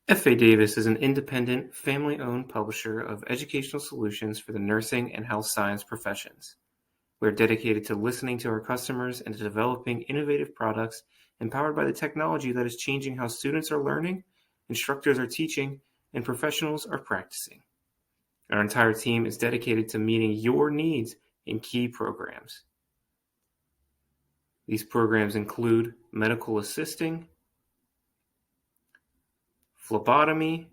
F.A. Davis is an independent, family-owned publisher of educational solutions for the nursing and health science professions. We are dedicated to listening to our customers and to developing innovative products empowered by the technology that is changing how students are learning, instructors are teaching, and professionals are practicing. Our entire team is dedicated to meeting your needs in key programs. These programs include medical assisting, phlebotomy,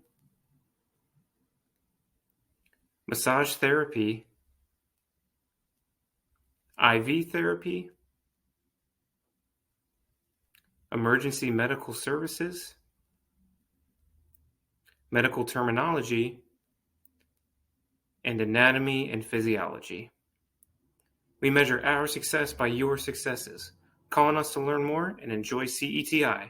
massage therapy, IV therapy, emergency medical services, medical terminology, and anatomy and physiology. We measure our success by your successes. Call on us to learn more and enjoy CETI.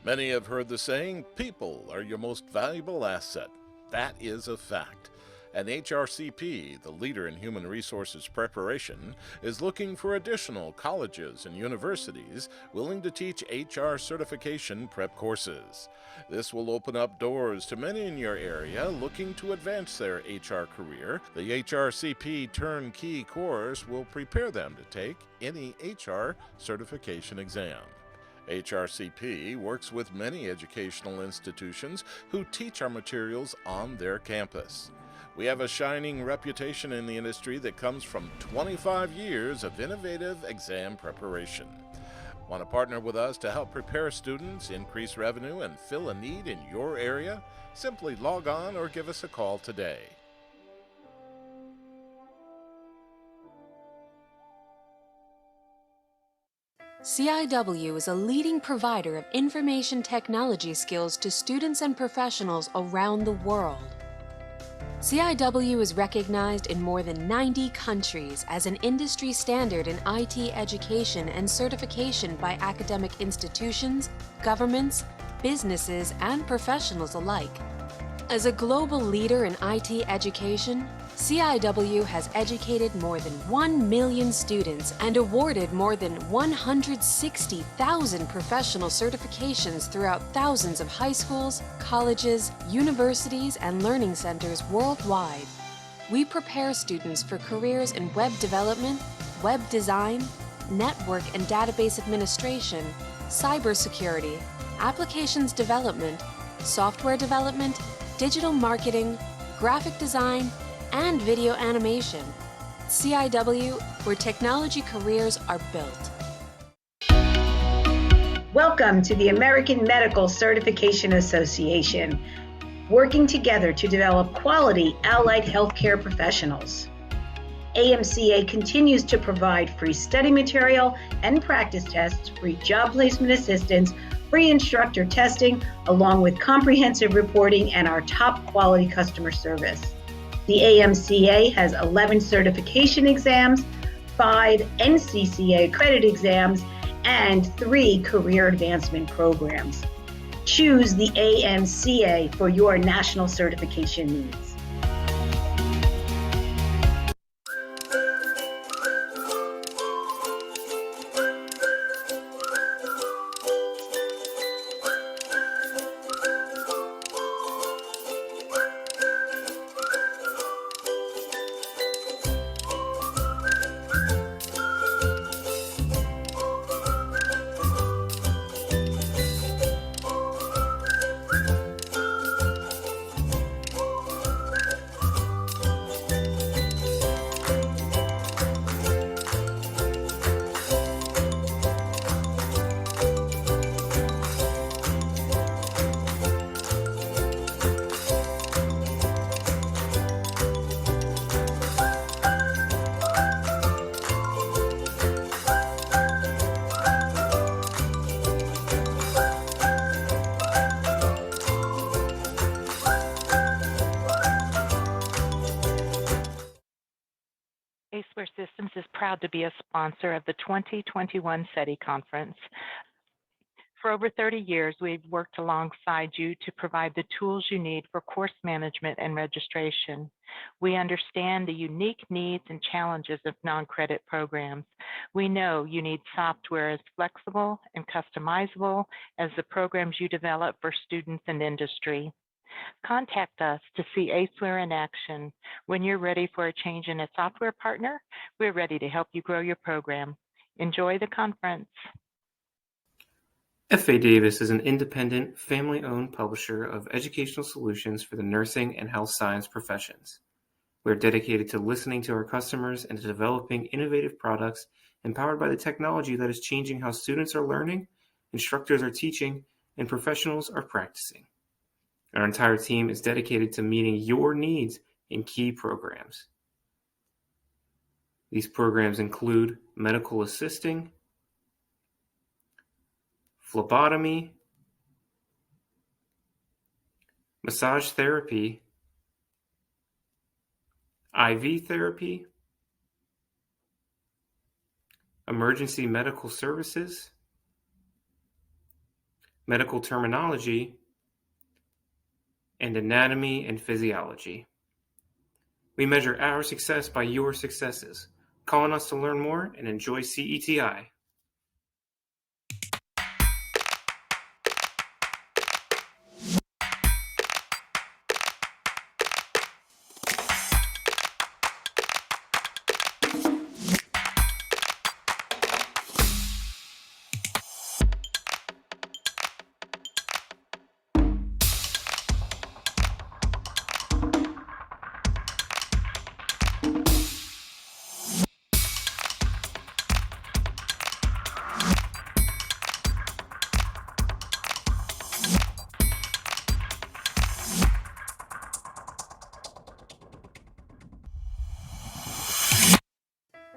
Many have heard the saying, people are your most valuable asset. That is a fact. And HRCP, the leader in human resources preparation, is looking for additional colleges and universities willing to teach HR certification prep courses. This will open up doors to many in your area looking to advance their HR career. The HRCP Turnkey course will prepare them to take any HR certification exam. HRCP works with many educational institutions who teach our materials on their campus. We have a shining reputation in the industry that comes from 25 years of innovative exam preparation. Want to partner with us to help prepare students, increase revenue, and fill a need in your area? Simply log on or give us a call today. CIW is a leading provider of information technology skills to students and professionals around the world. CIW is recognized in more than 90 countries as an industry standard in IT education and certification by academic institutions, governments, businesses, and professionals alike. As a global leader in IT education, CIW has educated more than 1 million students and awarded more than 160,000 professional certifications throughout thousands of high schools, colleges, universities, and learning centers worldwide. We prepare students for careers in web development, web design, network and database administration, cybersecurity, applications development, software development, digital marketing, graphic design, and video animation. CIW, where technology careers are built. Welcome to the American Medical Certification Association, working together to develop quality allied healthcare professionals. AMCA continues to provide free study material and practice tests, free job placement assistance, free instructor testing, along with comprehensive reporting and our top quality customer service. The AMCA has 11 certification exams, 5 NCCA credit exams, and 3 career advancement programs. Choose the AMCA for your national certification needs. Systems is proud to be a sponsor of the 2021 SETI Conference. For over 30 years, we've worked alongside you to provide the tools you need for course management and registration. We understand the unique needs and challenges of non-credit programs. We know you need software as flexible and customizable as the programs you develop for students and industry. Contact us to see Aceware in action. When you're ready for a change in a software partner, we're ready to help you grow your program. Enjoy the conference. F.A. Davis is an independent, family-owned publisher of educational solutions for the nursing and health science professions. We are dedicated to listening to our customers and to developing innovative products empowered by the technology that is changing how students are learning, instructors are teaching, and professionals are practicing. Our entire team is dedicated to meeting your needs in key programs. These programs include medical assisting, phlebotomy, massage therapy, IV therapy, emergency medical services, medical terminology, and anatomy and physiology. We measure our success by your successes. Call on us to learn more and enjoy CETI.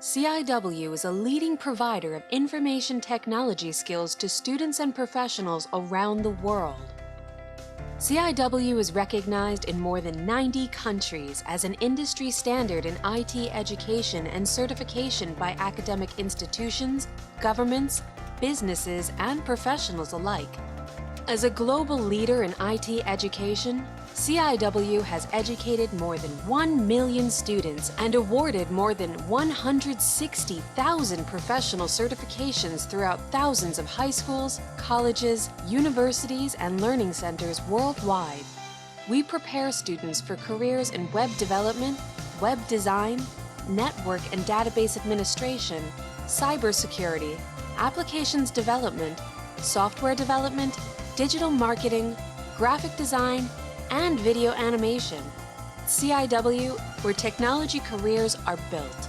CIW is a leading provider of information technology skills to students and professionals around the world. CIW is recognized in more than 90 countries as an industry standard in IT education and certification by academic institutions, governments, businesses, and professionals alike. As a global leader in IT education, CIW has educated more than 1 million students and awarded more than 160,000 professional certifications throughout thousands of high schools, colleges, universities, and learning centers worldwide. We prepare students for careers in web development, web design, network and database administration, cybersecurity, applications development, software development, digital marketing, graphic design, and video animation. CIW, where technology careers are built.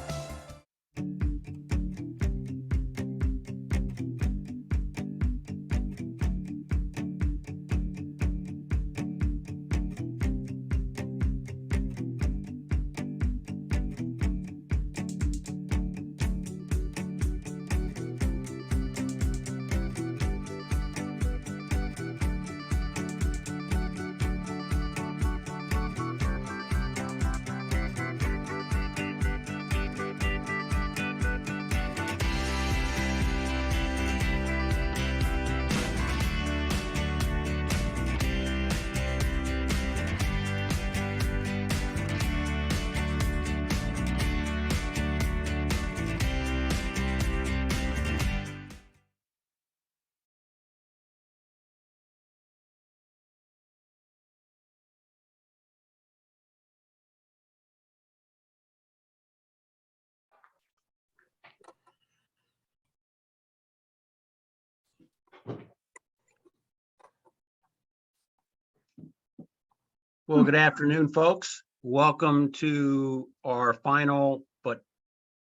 Well, good afternoon, folks. Welcome to our final but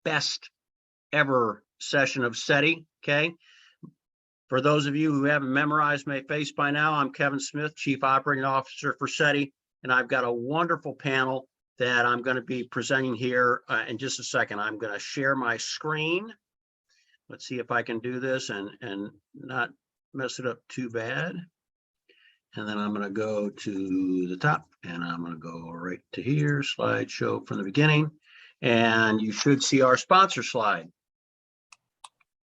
best ever session of SETI, okay? For those of you who haven't memorized my face by now, I'm Kevin Smith, Chief Operating Officer for SETI, and I've got a wonderful panel that I'm going to be presenting here in just a second. I'm going to share my screen. Let's see if I can do this and not mess it up too bad. And then I'm going to go to the top and I'm going to go right to here, slideshow from the beginning. And you should see our sponsor slide.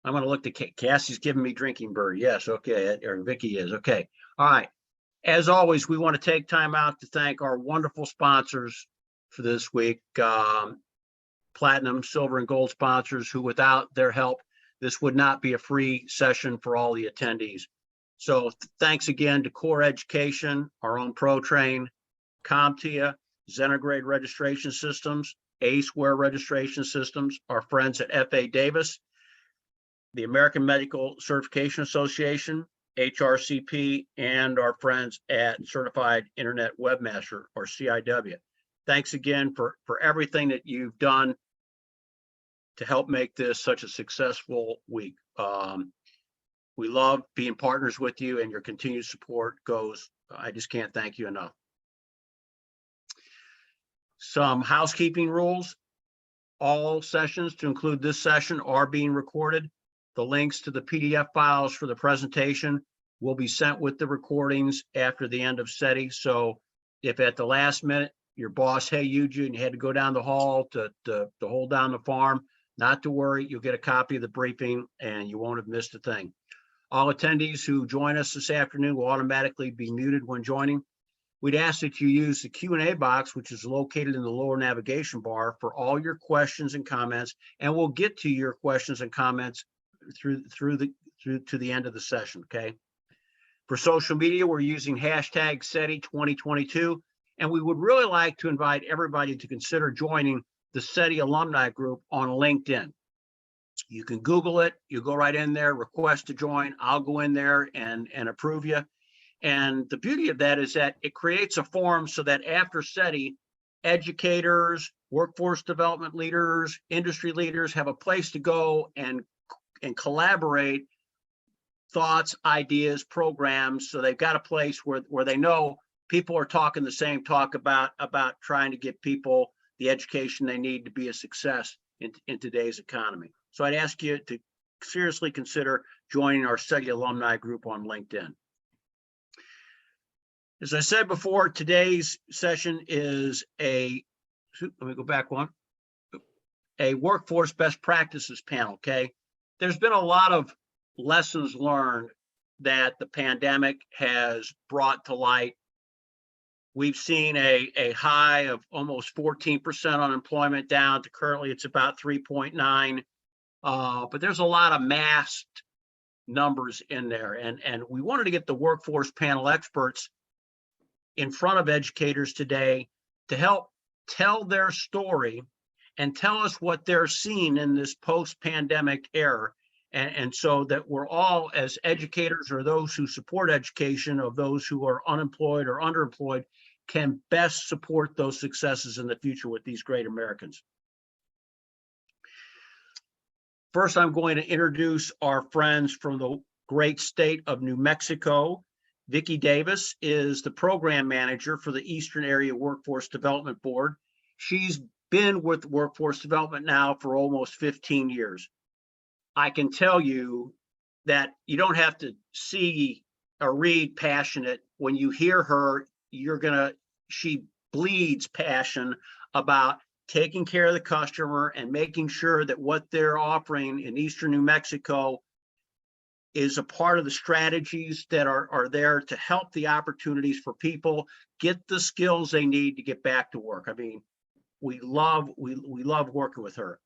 I'm going to look to Cassie's giving me drinking bird. Yes. Okay. Or Vicky is. Okay. All right. As always, we want to take time out to thank our wonderful sponsors for this week. Platinum, silver, and gold sponsors who, without their help, this would not be a free session for all the attendees. So thanks again to Core Education, our own ProTrain, CompTIA, Xenograde Registration Systems, A-Square Registration Systems, our friends at FA Davis, the American Medical Certification Association, HRCP, and our friends at Certified Internet Webmaster, or CIW. Thanks again for everything that you've done to help make this such a successful week. We love being partners with you, and your continued support goes, I just can't thank you enough. Some housekeeping rules. All sessions, to include this session, are being recorded. The links to the PDF files for the presentation will be sent with the recordings after the end of SETI. So if at the last minute your boss hey you and you had to go down the hall to hold down the farm, not to worry, you'll get a copy of the briefing and you won't have missed a thing. All attendees who join us this afternoon will automatically be muted when joining. We'd ask that you use the Q&A box, which is located in the lower navigation bar, for all your questions and comments, and we'll get to your questions and comments through to the end of the session. Okay. For social media, we're using hashtag SETI 2022, and we would really like to invite everybody to consider joining the SETI alumni group on LinkedIn. You can Google it, you go right in there, request to join. I'll go in there and approve you. And the beauty of that is that it creates a forum so that after SETI, educators, workforce development leaders, industry leaders have a place to go and collaborate thoughts, ideas, programs. So they've got a place where they know people are talking the same talk about trying to get people the education they need to be a success in today's economy. So I'd ask you to seriously consider joining our SETI alumni group on LinkedIn. As I said before, today's session is let me go back one, a workforce best practices panel, okay? There's been a lot of lessons learned that the pandemic has brought to light. We've seen a high of almost 14% unemployment down to currently it's about 3.9. But there's a lot of masked numbers in there. And we wanted to get the workforce panel experts in front of educators today to help tell their story and tell us what they're seeing in this post-pandemic era. And so that we're all, as educators or those who support education of those who are unemployed or underemployed, can best support those successes in the future with these great Americans. First, I'm going to introduce our friends from the great state of New Mexico. Vicki Davis is the program manager for the Eastern Area Workforce Development Board. She's been with Workforce Development now for almost 15 years. I can tell you that you don't have to see or read passionate. When you hear her, she bleeds passion about taking care of the customer and making sure that what they're offering in Eastern New Mexico is a part of the strategies that are there to help the opportunities for people get the skills they need to get back to work. I mean, we love working with her.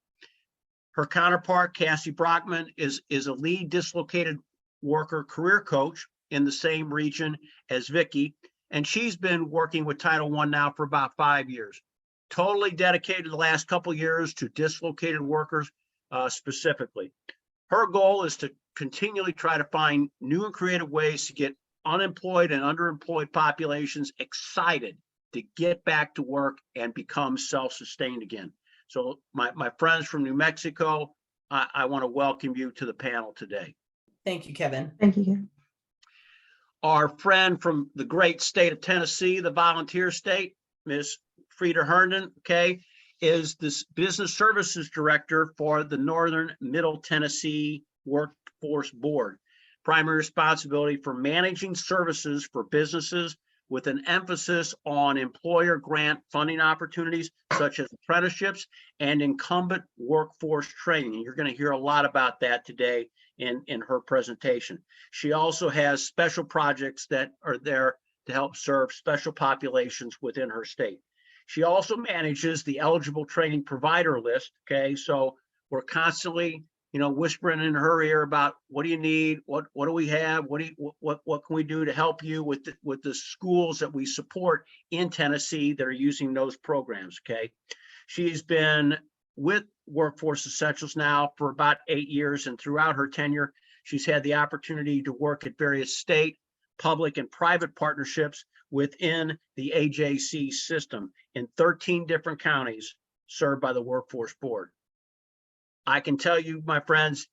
Her counterpart, Cassie Brockman, is a lead dislocated worker career coach in the same region as Vicki, and she's been working with Title I now for about 5 years. Totally dedicated the last couple of years to dislocated workers specifically. Her goal is to continually try to find new and creative ways to get unemployed and underemployed populations excited to get back to work and become self-sustained again. So my friends from New Mexico, I want to welcome you to the panel today. Thank you, Kevin. Thank you, Kevin. Our friend from the great state of Tennessee, the volunteer state, Ms. Frieda Herndon, okay, is this business services director for the Northern Middle Tennessee Workforce Board. Primary responsibility for managing services for businesses with an emphasis on employer grant funding opportunities such as apprenticeships and incumbent workforce training. You're going to hear a lot about that today in her presentation. She also has special projects that are there to help serve special populations within her state. She also manages the eligible training provider list. Okay, so we're constantly, whispering in her ear about what do you need, what do we have, what can we do to help you with the schools that we support in Tennessee that are using those programs. Okay, she's been with Workforce Essentials now for about 8 years, and throughout her tenure, she's had the opportunity to work at various state, public, and private partnerships within the AJC system in 13 different counties served by the Workforce Board. I can tell you, my friends,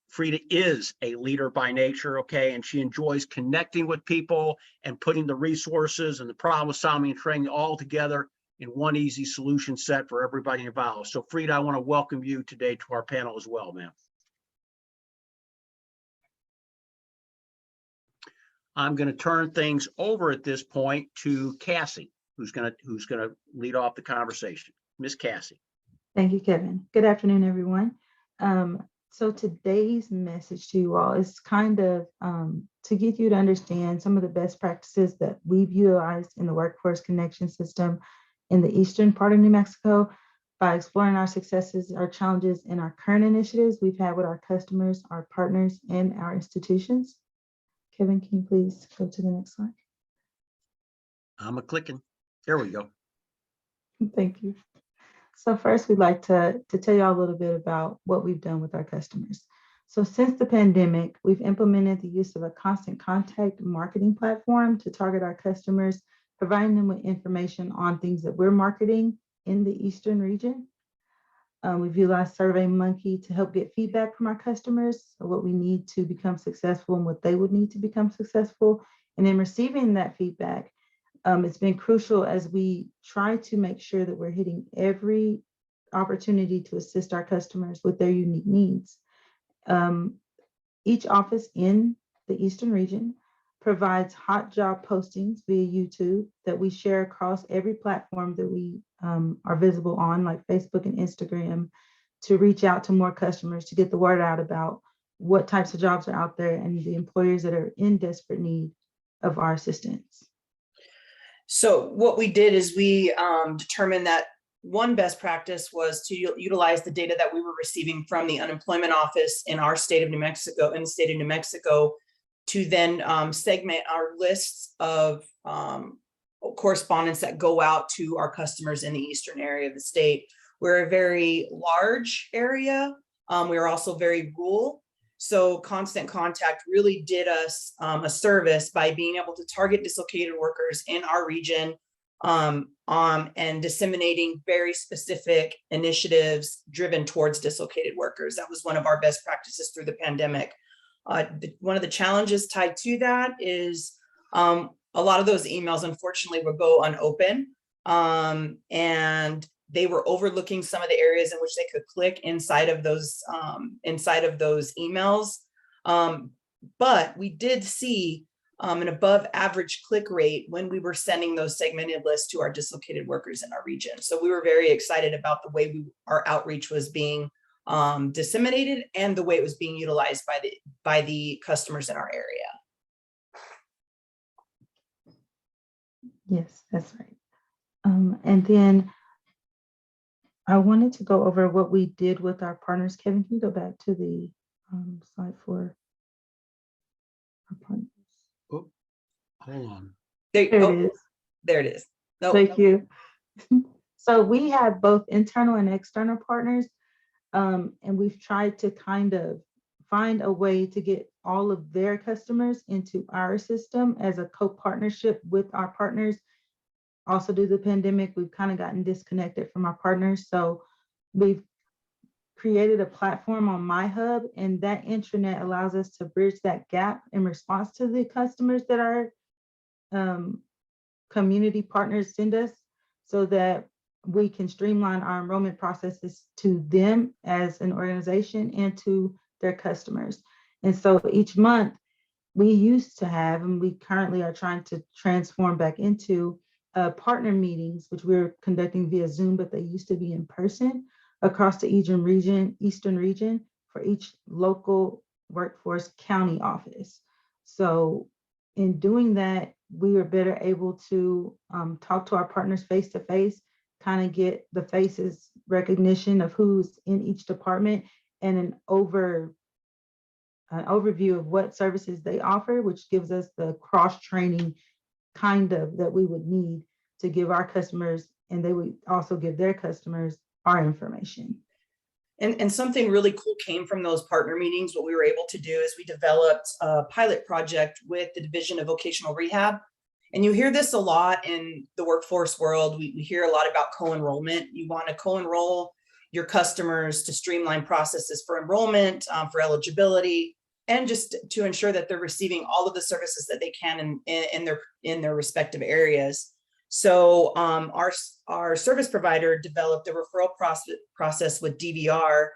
Frida is a leader by nature, okay, and she enjoys connecting with people and putting the resources and the problem-solving and training all together in one easy solution set for everybody involved. So, Frida, I want to welcome you today to our panel as well, ma'am. I'm going to turn things over at this point to Cassie, who's going to lead off the conversation. Miss Cassie. Thank you, Kevin. Good afternoon, everyone. So today's message to you all is kind of to get you to understand some of the best practices that we've utilized in the Workforce Connection System in the eastern part of New Mexico by exploring our successes, our challenges, and our current initiatives we've had with our customers, our partners, and our institutions. Kevin, can you please go to the next slide? I'm clicking. There we go. Thank you. So first, we'd like to tell you all a little bit about what we've done with our customers. So since the pandemic, we've implemented the use of a constant contact marketing platform to target our customers, providing them with information on things that we're marketing in the Eastern region. We've utilized SurveyMonkey to help get feedback from our customers, so what we need to become successful and what they would need to become successful. And in receiving that feedback, it's been crucial as we try to make sure that we're hitting every opportunity to assist our customers with their unique needs. Each office in the Eastern region provides hot job postings via YouTube that we share across every platform that we are visible on, like Facebook and Instagram, to reach out to more customers, to get the word out about what types of jobs are out there and the employers that are in desperate need of our assistance. So what we did is we determined that one best practice was to utilize the data that we were receiving from the unemployment office in our state of New Mexico, to then segment our lists of correspondence that go out to our customers in the eastern area of the state. We're a very large area. We are also very rural. So Constant Contact really did us a service by being able to target dislocated workers in our region and disseminating very specific initiatives driven towards dislocated workers. That was one of our best practices through the pandemic. One of the challenges tied to that is a lot of those emails, unfortunately, would go unopened, and they were overlooking some of the areas in which they could click inside of those emails. But we did see an above average click rate when we were sending those segmented lists to our dislocated workers in our region. So we were very excited about the way our outreach was being disseminated and the way it was being utilized by the customers in our area. Yes, that's right. And then I wanted to go over what we did with our partners. Kevin, can you go back to the slide for our partners? Oh, hold on. There it is. There it is. Nope. Thank you. So we have both internal and external partners, and we've tried to kind of find a way to get all of their customers into our system as a co-partnership with our partners. Also, due to the pandemic, we've kind of gotten disconnected from our partners. So we've created a platform on MyHub, and that intranet allows us to bridge that gap in response to the customers that our community partners send us, so that we can streamline our enrollment processes to them as an organization and to their customers. And so each month, we used to have, and we currently are trying to transform back into partner meetings, which we're conducting via Zoom, but they used to be in person across the Eastern region for each local workforce county office. So in doing that, we were better able to talk to our partners face to face, kind of get the faces recognition of who's in each department and an overview of what services they offer, which gives us the cross training kind of that we would need to give our customers, and they would also give their customers our information. And something really cool came from those partner meetings. What we were able to do is we developed a pilot project with the Division of Vocational Rehab. And you hear this a lot in the workforce world. We hear a lot about co-enrollment. You want to co-enroll your customers to streamline processes for enrollment, for eligibility, and just to ensure that they're receiving all of the services that they can in their respective areas. So our service provider developed a referral process with DVR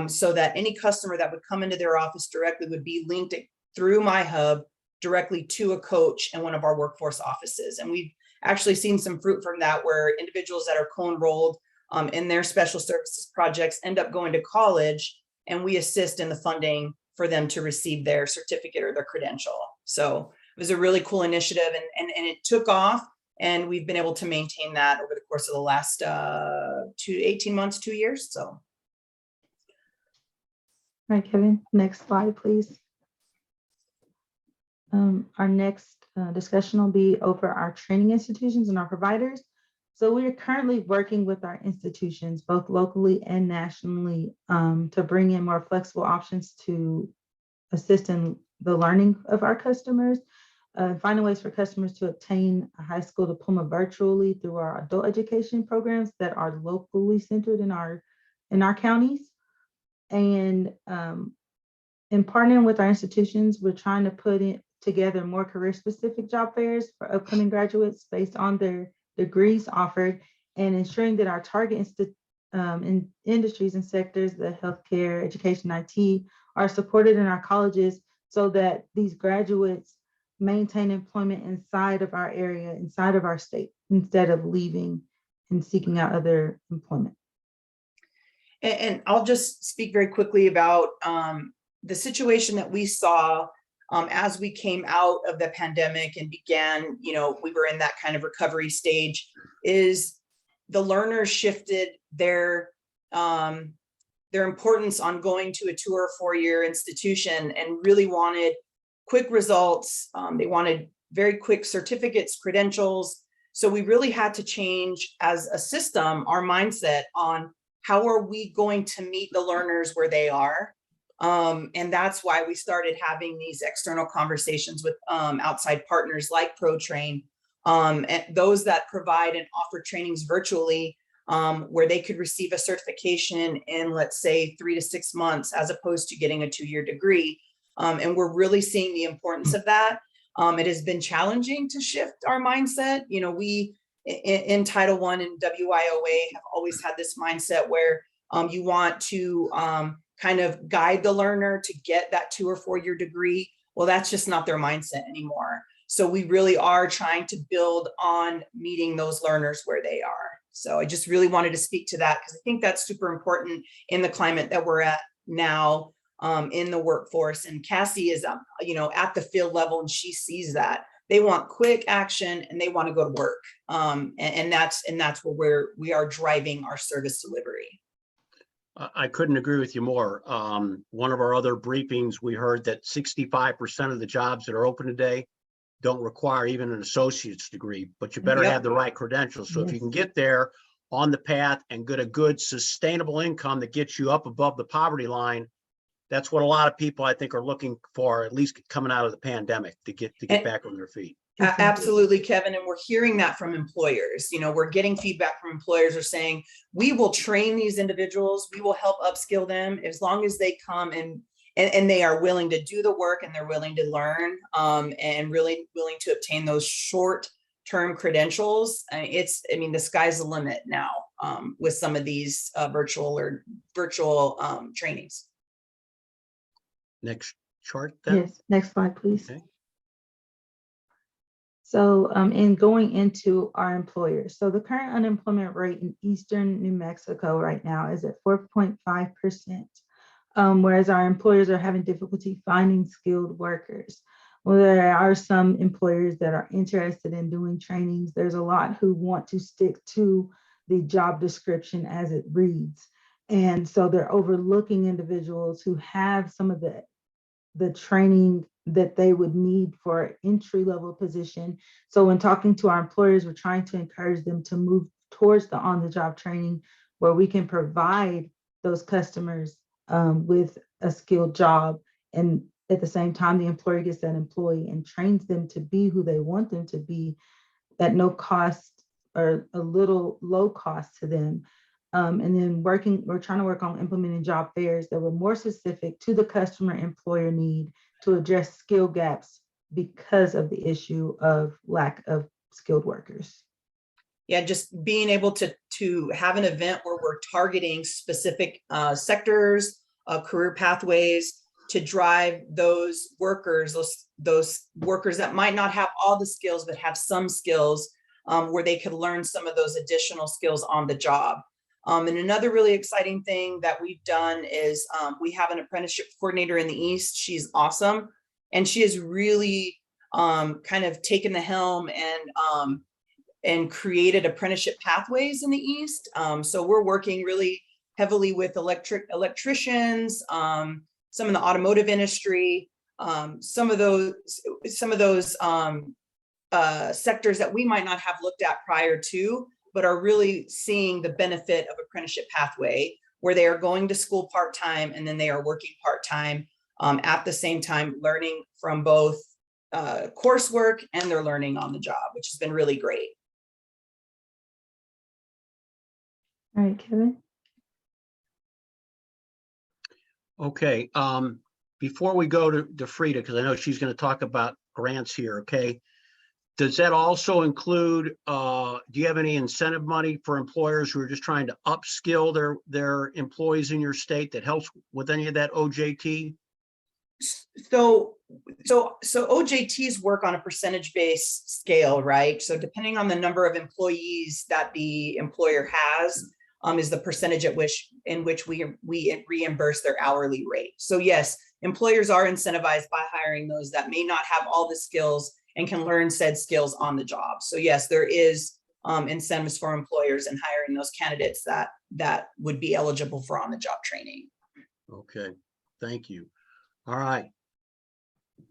so that any customer that would come into their office directly would be linked through My Hub directly to a coach in one of our workforce offices. And we've actually seen some fruit from that, where individuals that are co-enrolled in their special services projects end up going to college, and we assist in the funding for them to receive their certificate or their credential. So it was a really cool initiative, and it took off. And we've been able to maintain that over the course of the last 18 months, 2 years. So. All right, Kevin, next slide, please. Our next discussion will be over our training institutions and our providers. So we are currently working with our institutions, both locally and nationally, to bring in more flexible options to assist in the learning of our customers. Finding ways for customers to obtain a high school diploma virtually through our adult education programs that are locally centered in our counties. And in partnering with our institutions, we're trying to put together more career-specific job fairs for upcoming graduates based on their degrees offered, and ensuring that our target in industries and sectors, the healthcare, education, IT, are supported in our colleges so that these graduates maintain employment inside of our area, inside of our state, instead of leaving and seeking out other employment. And I'll just speak very quickly about the situation that we saw as we came out of the pandemic and began, we were in that kind of recovery stage, is the learners shifted their importance on going to a 2 or 4 year institution and really wanted quick results. They wanted very quick certificates, credentials. So we really had to change as a system our mindset on how are we going to meet the learners where they are. And that's why we started having these external conversations with outside partners like ProTrain, and those that provide and offer trainings virtually, where they could receive a certification in, let's say, 3 to 6 months, as opposed to getting a 2-year degree. And we're really seeing the importance of that. It has been challenging to shift our mindset. We in Title I and Wioa have always had this mindset where you want to kind of guide the learner to get that 2 or 4 year degree. Well, that's just not their mindset anymore. So we really are trying to build on meeting those learners where they are. So I just really wanted to speak to that, because I think that's super important in the climate that we're at now. In the workforce, and Cassie is at the field level, and she sees that they want quick action and they want to go to work, and that's where we are driving our service delivery. I couldn't agree with you more. One of our other briefings, we heard that 65% of the jobs that are open today don't require even an associate's degree, but you better have the right credentials. So if you can get there on the path and get a good sustainable income that gets you up above the poverty line, that's what a lot of people, I think, are looking for, at least coming out of the pandemic, to get back on their feet. Absolutely, Kevin. And we're hearing that from employers. We're getting feedback from employers who are saying, we will train these individuals, we will help upskill them as long as they come and they are willing to do the work, and they're willing to learn, and really willing to obtain those short-term credentials. The sky's the limit now with some of these virtual trainings. Next chart then? Yes, next slide, please. Okay. So in going into our employers, so the current unemployment rate in Eastern New Mexico right now is at 4.5%, whereas our employers are having difficulty finding skilled workers. Well, there are some employers that are interested in doing trainings. There's a lot who want to stick to the job description as it reads. And so they're overlooking individuals who have some of the training that they would need for an entry-level position. So when talking to our employers, we're trying to encourage them to move towards the on-the-job training where we can provide those customers with a skilled job. And at the same time, the employer gets that employee and trains them to be who they want them to be at no cost or a little low cost to them. And then we're trying to work on implementing job fairs that were more specific to the customer employer need to address skill gaps because of the issue of lack of skilled workers. Yeah, just being able to have an event where we're targeting specific sectors, career pathways to drive those workers, those workers that might not have all the skills, but have some skills where they could learn some of those additional skills on the job. And another really exciting thing that we've done is we have an apprenticeship coordinator in the East. She's awesome. And she has really kind of taken the helm and created apprenticeship pathways in the East. So we're working really heavily with electricians, some in the automotive industry, some of those sectors that we might not have looked at prior to, but are really seeing the benefit of apprenticeship pathway, where they are going to school part-time and then they are working part-time at the same time, learning from both coursework and they're learning on the job, which has been really great. All right, Kevin. Okay, before we go to Frida, because I know she's going to talk about grants here, okay? Does that also include, do you have any incentive money for employers who are just trying to upskill their employees in your state that helps with any of that OJT? So OJTs work on a percentage-based scale, right? So depending on the number of employees that the employer has, is the percentage in which we reimburse their hourly rate. So yes, employers are incentivized by hiring those that may not have all the skills and can learn said skills on the job. So yes, there is incentives for employers in hiring those candidates that would be eligible for on-the-job training. Okay, thank you. All right.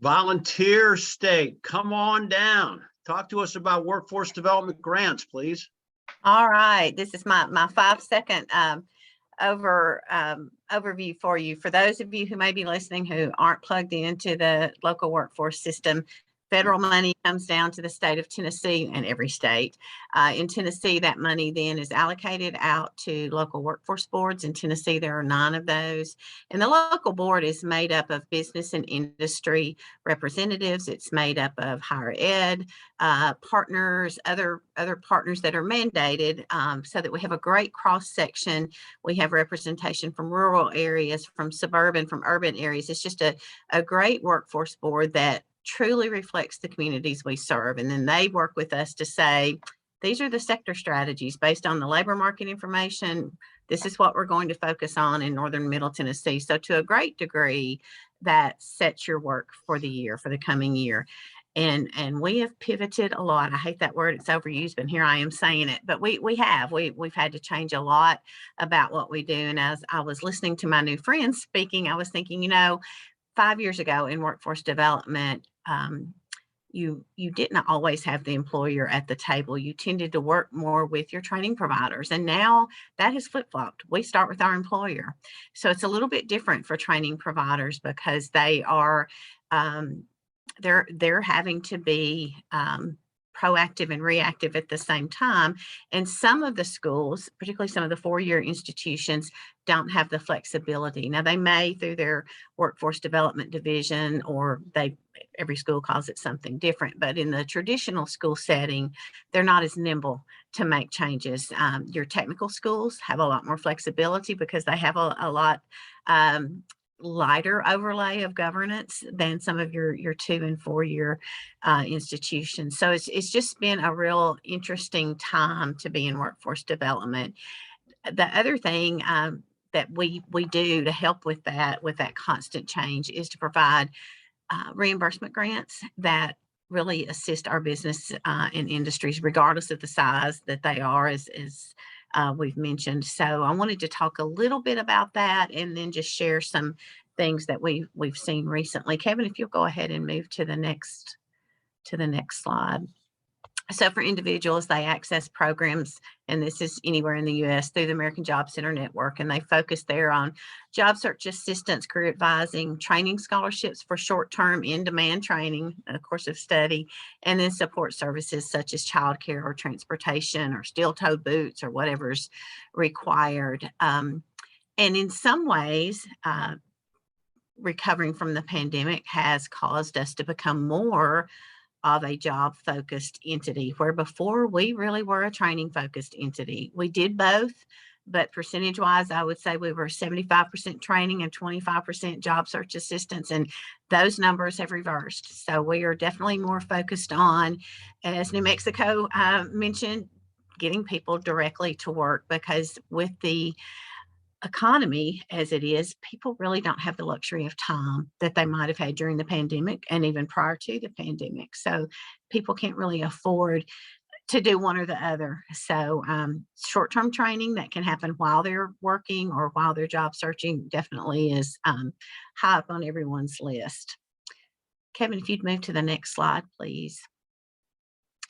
Volunteer state, come on down. Talk to us about workforce development grants, please. All right, this is my 5-second overview for you. For those of you who may be listening who aren't plugged into the local workforce system, federal money comes down to the state of Tennessee and every state. In Tennessee, that money then is allocated out to local workforce boards. In Tennessee, there are 9 of those. And the local board is made up of business and industry representatives. It's made up of higher ed partners, other partners that are mandated, so that we have a great cross section. We have representation from rural areas, from suburban, from urban areas. It's just a great workforce board that truly reflects the communities we serve. And then they work with us to say, these are the sector strategies based on the labor market information. This is what we're going to focus on in Northern Middle Tennessee. So to a great degree, that sets your work for the year, for the coming year. And we have pivoted a lot. I hate that word, it's overused, but here I am saying it. But we've had to change a lot about what we do. And as I was listening to my new friends speaking, I was thinking, 5 years ago in workforce development, you didn't always have the employer at the table. You tended to work more with your training providers. And now that has flip-flopped. We start with our employer. So it's a little bit different for training providers because they are, they're having to be proactive and reactive at the same time. And some of the schools, particularly some of the 4-year institutions, don't have the flexibility. Now they may through their workforce development division, or every school calls it something different, but in the traditional school setting, they're not as nimble to make changes. Your technical schools have a lot more flexibility because they have a lot lighter overlay of governance than some of your 2 and 4 year institutions. So it's just been a real interesting time to be in workforce development. The other thing that we do to help with that constant change is to provide reimbursement grants that really assist our business and industries, regardless of the size that they are, as we've mentioned. So I wanted to talk a little bit about that and then just share some things that we've seen recently. Kevin, if you'll go ahead and move to the next slide. So for individuals, they access programs, and this is anywhere in the U.S., through the American Job Center Network, and they focus there on job search assistance, career advising, training scholarships for short-term in-demand training, a course of study, and then support services such as childcare or transportation or steel-toed boots or whatever's required. And in some ways, recovering from the pandemic has caused us to become more of a job-focused entity, where before we really were a training-focused entity. We did both, but percentage-wise, I would say we were 75% training and 25% job search assistance, and those numbers have reversed. So we are definitely more focused on, as New Mexico mentioned, getting people directly to work, because with the economy as it is, people really don't have the luxury of time that they might have had during the pandemic and even prior to the pandemic. So people can't really afford to do one or the other. So short-term training that can happen while they're working or while they're job searching definitely is high up on everyone's list. Kevin, if you'd move to the next slide, please.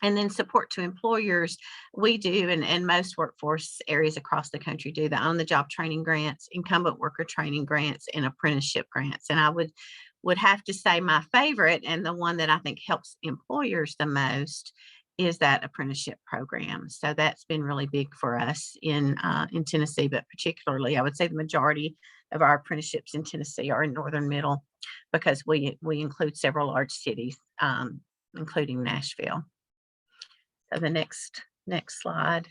And then support to employers, we do, and most workforce areas across the country do, the on-the-job training grants, incumbent worker training grants, and apprenticeship grants. And I would have to say my favorite, and the one that I think helps employers the most, is that apprenticeship program. So that's been really big for us in Tennessee, but particularly, I would say the majority of our apprenticeships in Tennessee are in Northern Middle, because we include several large cities, including Nashville. So the next slide.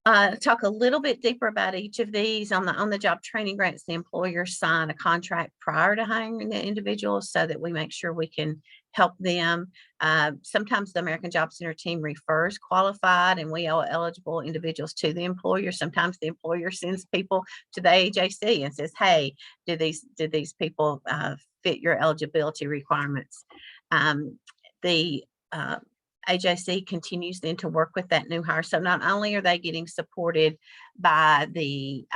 Talk a little bit deeper about each of these. On the job training grants, the employers sign a contract prior to hiring the individuals so that we make sure we can help them. Sometimes the American Job Center team refers qualified and Wioa eligible individuals to the employer. Sometimes the employer sends people to the AJC and says, hey, did these people fit your eligibility requirements? The AJC continues then to work with that new hire. So not only are they getting supported by the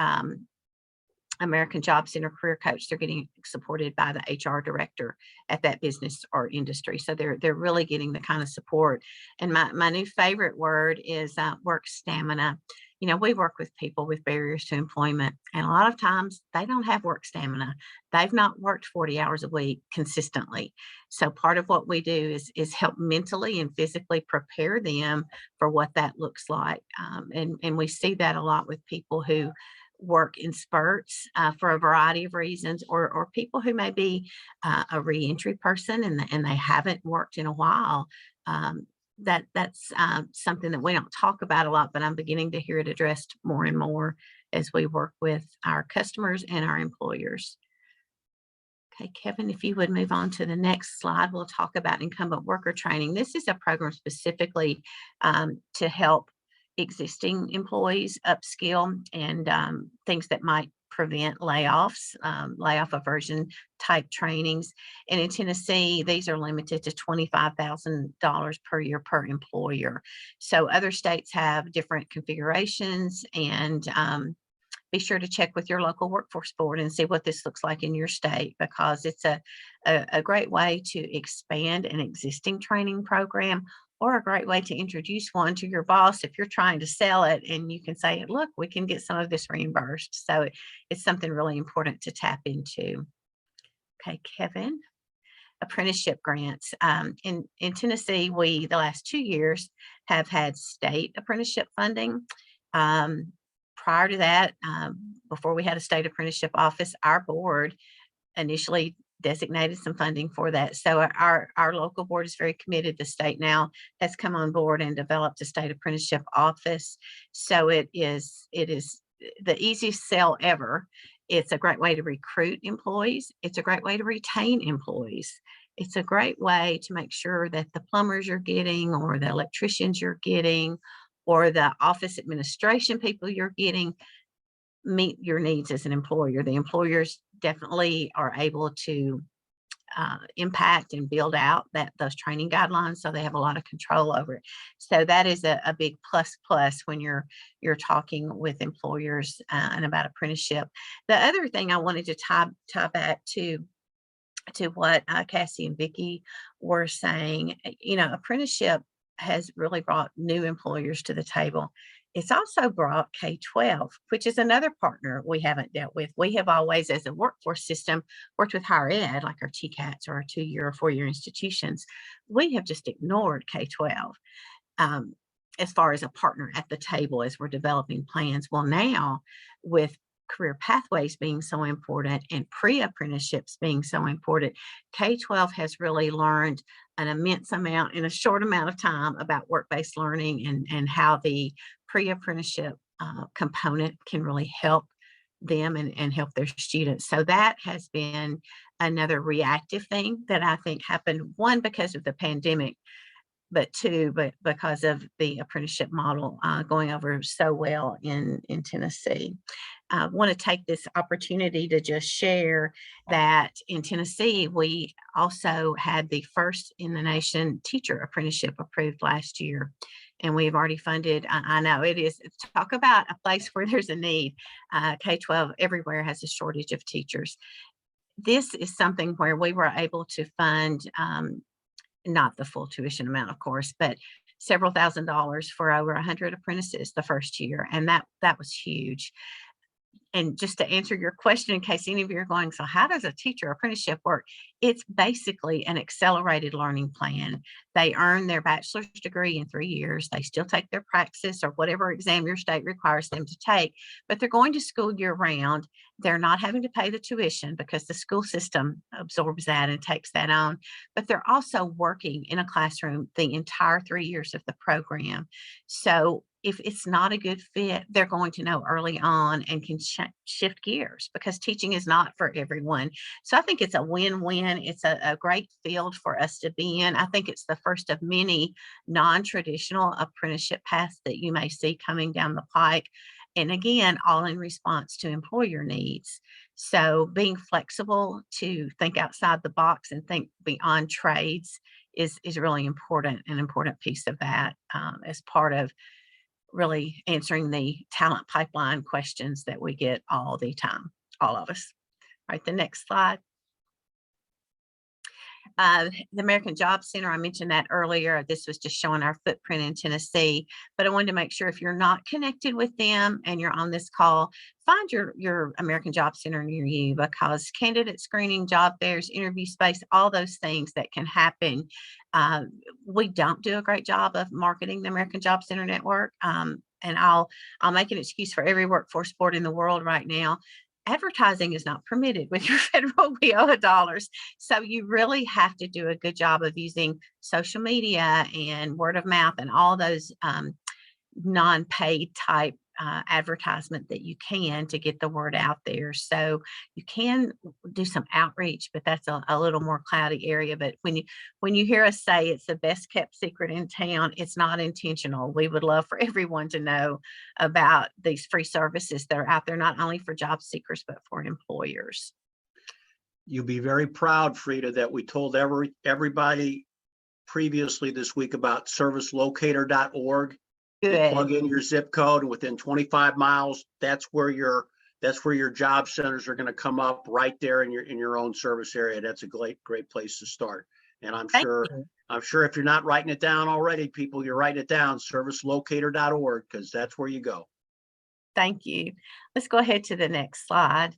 American Job Center career coach, they're getting supported by the HR director at that business or industry. So they're really getting the kind of support. And my new favorite word is work stamina. You know, we work with people with barriers to employment, and a lot of times they don't have work stamina. They've not worked 40 hours a week consistently. So part of what we do is help mentally and physically prepare them for what that looks like. And we see that a lot with people who work in spurts for a variety of reasons, or people who may be a reentry person and they haven't worked in a while. That's something that we don't talk about a lot, but I'm beginning to hear it addressed more and more as we work with our customers and our employers. Okay, Kevin, if you would move on to the next slide, we'll talk about incumbent worker training. This is a program specifically to help existing employees upskill and things that might prevent layoffs, layoff aversion type trainings. And in Tennessee, these are limited to $25,000 per year per employer. So other states have different configurations, and be sure to check with your local workforce board and see what this looks like in your state, because it's a great way to expand an existing training program, or a great way to introduce one to your boss if you're trying to sell it, and you can say, look, we can get some of this reimbursed. So it's something really important to tap into. Okay, Kevin, apprenticeship grants. In Tennessee, we, the last 2 years, have had state apprenticeship funding. Prior to that, before we had a state apprenticeship office, our board initially designated some funding for that. So our local board is very committed. The state now has come on board and developed a state apprenticeship office. So it is the easiest sell ever It's a great way to recruit employees. It's a great way to retain employees. It's a great way to make sure that the plumbers you're getting, or the electricians you're getting, or the office administration people you're getting meet your needs as an employer. The employers definitely are able to impact and build out those training guidelines, so they have a lot of control over it. So that is a big plus when you're talking with employers and about apprenticeship. The other thing I wanted to tie back to what Cassie and Vicki were saying, apprenticeship has really brought new employers to the table. It's also brought K-12, which is another partner we haven't dealt with. We have always, as a workforce system, worked with higher ed, like our TCATs or our 2-year or 4-year institutions. We have just ignored K-12 as far as a partner at the table as we're developing plans. Well, now with career pathways being so important and pre-apprenticeships being so important, K-12 has really learned an immense amount in a short amount of time about work-based learning and how the pre-apprenticeship component can really help them and help their students. So that has been another reactive thing that I think happened, one, because of the pandemic, but two, because of the apprenticeship model going over so well in Tennessee. I want to take this opportunity to just share that in Tennessee, we also had the first in the nation teacher apprenticeship approved last year. And we've already funded, I know it is, talk about a place where there's a need. K-12 everywhere has a shortage of teachers. This is something where we were able to fund, not the full tuition amount, of course, but several $1,000s for over 100 apprentices the first year. And that was huge. And just to answer your question, in case any of you are going, so how does a teacher apprenticeship work? It's basically an accelerated learning plan. They earn their bachelor's degree in 3 years. They still take their praxis or whatever exam your state requires them to take, but they're going to school year round. They're not having to pay the tuition because the school system absorbs that and takes that on, but they're also working in a classroom the entire 3 years of the program. So if it's not a good fit, they're going to know early on and can shift gears, because teaching is not for everyone. So I think it's a win-win. It's a great field for us to be in. I think it's the first of many non-traditional apprenticeship paths that you may see coming down the pike. And again, all in response to employer needs. So being flexible to think outside the box and think beyond trades is really important, an important piece of that as part of really answering the talent pipeline questions that we get all the time, all of us. All right, the next slide. The American Job Center, I mentioned that earlier. This was just showing our footprint in Tennessee, but I wanted to make sure if you're not connected with them and you're on this call, find your American Job Center near you, because candidate screening, job fairs, interview space, all those things that can happen. We don't do a great job of marketing the American Job Center network. And I'll make an excuse for every workforce board in the world right now. Advertising is not permitted with your federal Wioa dollars. So you really have to do a good job of using social media and word of mouth and all those non-paid type advertisement that you can to get the word out there. So you can do some outreach, but that's a little more cloudy area. But when you hear us say it's the best kept secret in town, it's not intentional. We would love for everyone to know about these free services that are out there, not only for job seekers, but for employers. You'll be very proud, Frida, that we told everybody previously this week about servicelocator.org. Good. Plug in your zip code, and within 25 miles, that's where your job centers are going to come up, right there in your own service area. That's a great place to start. And I'm sure if you're not writing it down already, people, you're writing it down, servicelocator.org, because that's where you go. Thank you. Let's go ahead to the next slide.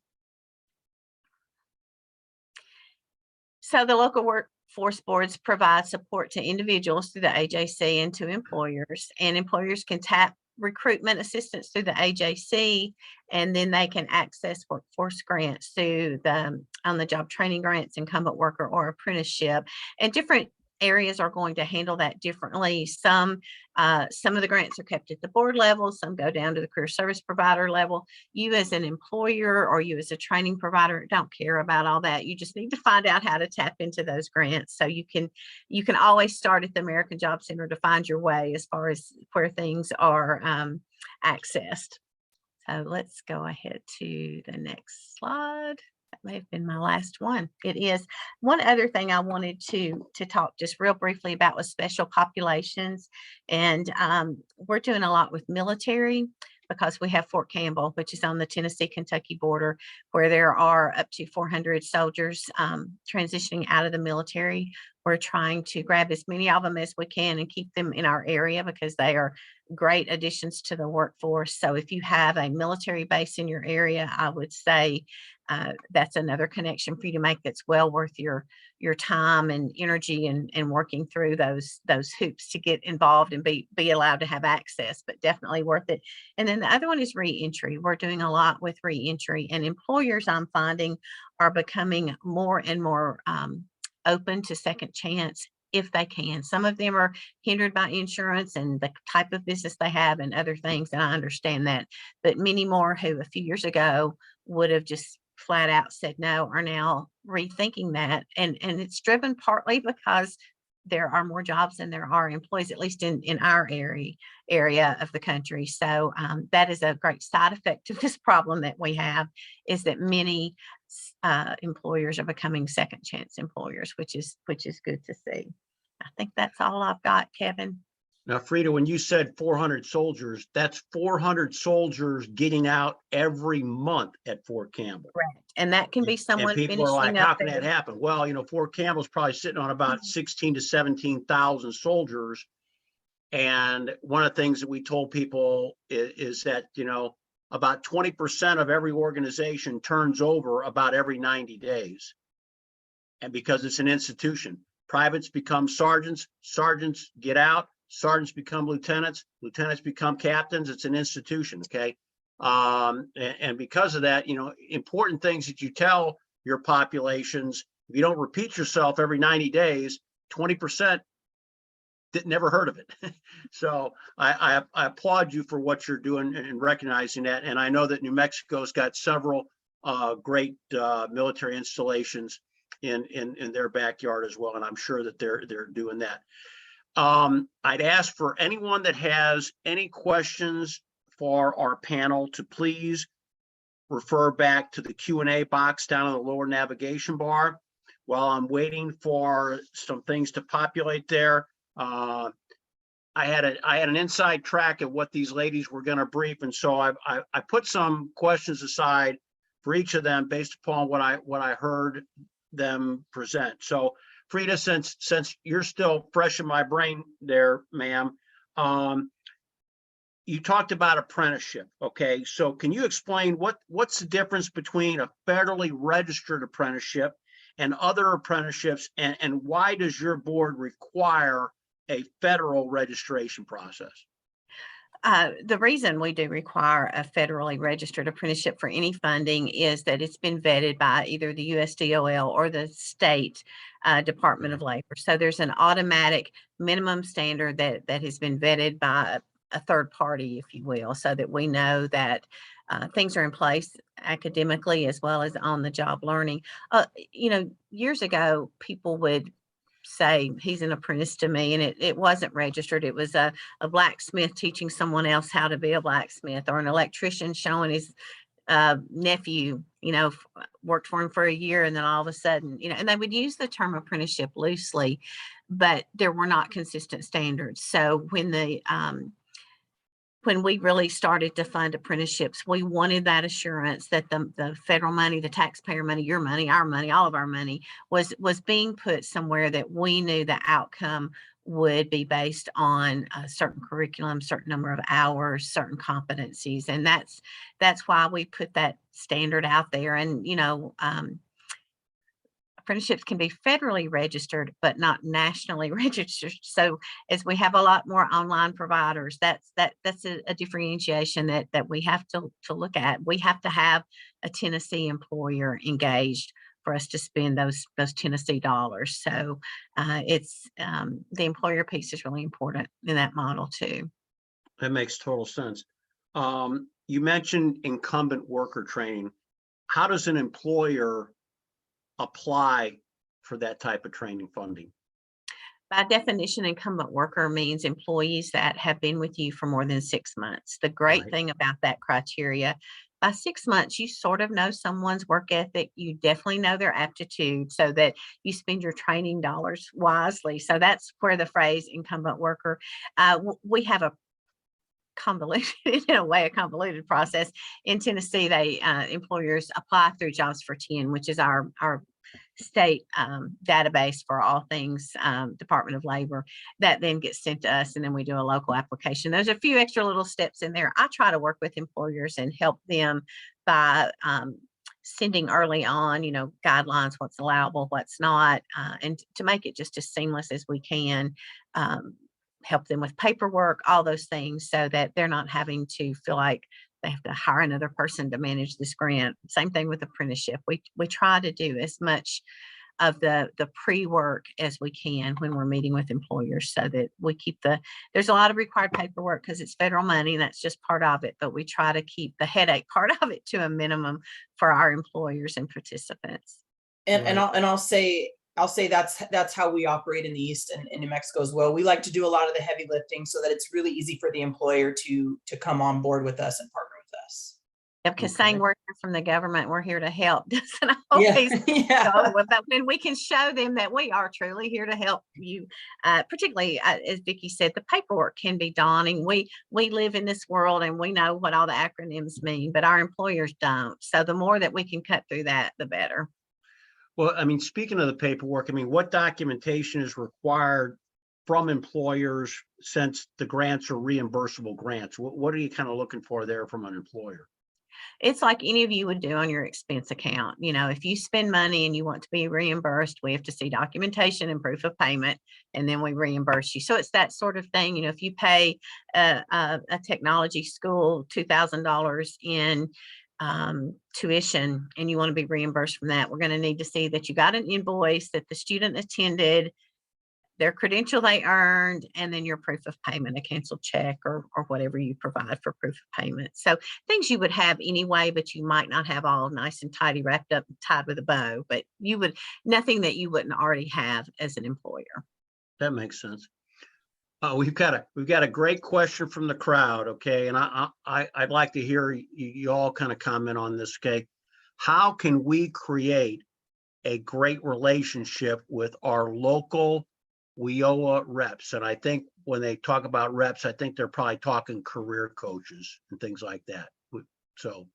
So the local workforce boards provide support to individuals through the AJC and to employers, and employers can tap recruitment assistance through the AJC, and then they can access workforce grants through the on-the-job training grants, incumbent worker, or apprenticeship. And different areas are going to handle that differently. Some of the grants are kept at the board level, some go down to the career service provider level. You as an employer or you as a training provider don't care about all that. You just need to find out how to tap into those grants. So you can always start at the American Job Center to find your way as far as where things are accessed. So let's go ahead to the next slide. That may have been my last one. It is. One other thing I wanted to talk just real briefly about was special populations. And we're doing a lot with military because we have Fort Campbell, which is on the Tennessee-Kentucky border, where there are up to 400 soldiers transitioning out of the military. We're trying to grab as many of them as we can and keep them in our area because they are great additions to the workforce. So if you have a military base in your area, I would say that's another connection for you to make that's well worth your time and energy and working through those hoops to get involved and be allowed to have access, but definitely worth it. And then the other one is reentry. We're doing a lot with reentry, and employers, I'm finding, are becoming more and more open to second chance if they can. Some of them are hindered by insurance and the type of business they have and other things, and I understand that. But many more who a few years ago would have just flat out said no are now rethinking that. And it's driven partly because there are more jobs than there are employees, at least in our area of the country. So that is a great side effect of this problem that we have, is that many employers are becoming second chance employers, which is good to see. I think that's all I've got, Kevin. Now, Frida, when you said 400 soldiers, that's 400 soldiers getting out every month at Fort Campbell. Correct. And that can be someone and people are like, finishing how up can that there. happen? Well, Fort Campbell's probably sitting on about 16 to 17,000 soldiers. And one of the things that we told people is that, about 20% of every organization turns over about every 90 days. And because it's an institution, privates become sergeants, sergeants get out, sergeants become lieutenants, lieutenants become captains. It's an institution, okay? And because of that, important things that you tell your populations, if you don't repeat yourself every 90 days, 20% never heard of it. So I applaud you for what you're doing and recognizing that. And I know that New Mexico's got several great military installations in their backyard as well. And I'm sure that they're doing that. I'd ask for anyone that has any questions for our panel to please refer back to the Q&A box down in the lower navigation bar. While I'm waiting for some things to populate there, I had an inside track of what these ladies were going to brief, and so I put some questions aside for each of them based upon what I heard them present. So, Frida, since you're still fresh in my brain there, ma'am, you talked about apprenticeship. Okay, so can you explain what's the difference between a federally registered apprenticeship and other apprenticeships, and why does your board require a federal registration process? The reason we do require a federally registered apprenticeship for any funding is that it's been vetted by either the USDOL or the state Department of Labor. So there's an automatic minimum standard that has been vetted by a third party, if you will, so that we know that things are in place academically as well as on the job learning. Years ago, people would say he's an apprentice to me, and it wasn't registered. It was a blacksmith teaching someone else how to be a blacksmith, or an electrician showing his nephew, worked for him for a year, and then all of a sudden, and they would use the term apprenticeship loosely, but there were not consistent standards. So when we really started to fund apprenticeships, we wanted that assurance that the federal money, the taxpayer money, your money, our money, all of our money was being put somewhere that we knew the outcome would be based on a certain curriculum, certain number of hours, certain competencies. And that's why we put that standard out there. And, apprenticeships can be federally registered, but not nationally registered. So as we have a lot more online providers, that's a differentiation that we have to look at. We have to have a Tennessee employer engaged for us to spend those Tennessee dollars. So it's the employer piece is really important in that model too. That makes total sense. You mentioned incumbent worker training. How does an employer apply for that type of training funding? By definition, incumbent worker means employees that have been with you for more than 6 months. The great Right. thing about that criteria, by 6 months, you sort of know someone's work ethic. You definitely know their aptitude so that you spend your training dollars wisely. So that's where the phrase incumbent worker, we have a convoluted, in a way, a convoluted process. In Tennessee, they employers apply through Jobs for 10, which is our state database for all things Department of Labor, that then gets sent to us, and then we do a local application. There's a few extra little steps in there. I try to work with employers and help them by sending early on, guidelines, what's allowable, what's not, and to make it just as seamless as we can. Help them with paperwork, all those things, so that they're not having to feel like they have to hire another person to manage this grant. Same thing with apprenticeship. We try to do as much of the pre-work as we can when we're meeting with employers, so that we keep there's a lot of required paperwork because it's federal money, and that's just part of it, but we try to keep the headache part of it to a minimum for our employers and participants. And I'll say that's how we operate in the East and in New Mexico as well. We like to do a lot of the heavy lifting so that it's really easy for the employer to come on board with us and partner with us. Because saying we're here from the government, we're here to help, doesn't always go, but when we can show them that we are truly here to help you, particularly as Vicki said, the paperwork can be daunting. We live in this world and we know what all the acronyms mean, but our employers don't. So the more that we can cut through that, the better. Well, I mean, speaking of the paperwork, I mean, what documentation is required from employers since the grants are reimbursable grants? What are you kind of looking for there from an employer? It's like any of you would do on your expense account. If you spend money and you want to be reimbursed, we have to see documentation and proof of payment, and then we reimburse you. So it's that sort of thing. If you pay a technology school $2,000 in tuition and you want to be reimbursed from that, we're going to need to see that you got an invoice, that the student attended, their credential they earned, and then your proof of payment, a canceled check or whatever you provide for proof of payment. So things you would have anyway, but you might not have all nice and tidy, wrapped up and tied with a bow, but nothing that you wouldn't already have as an employer. That makes sense. We've got a great question from the crowd. Okay. And I'd like to hear you all kind of comment on this. Okay. How can we create a great relationship with our local Wioa reps? And I think when they talk about reps, I think they're probably talking career coaches and things like that. So,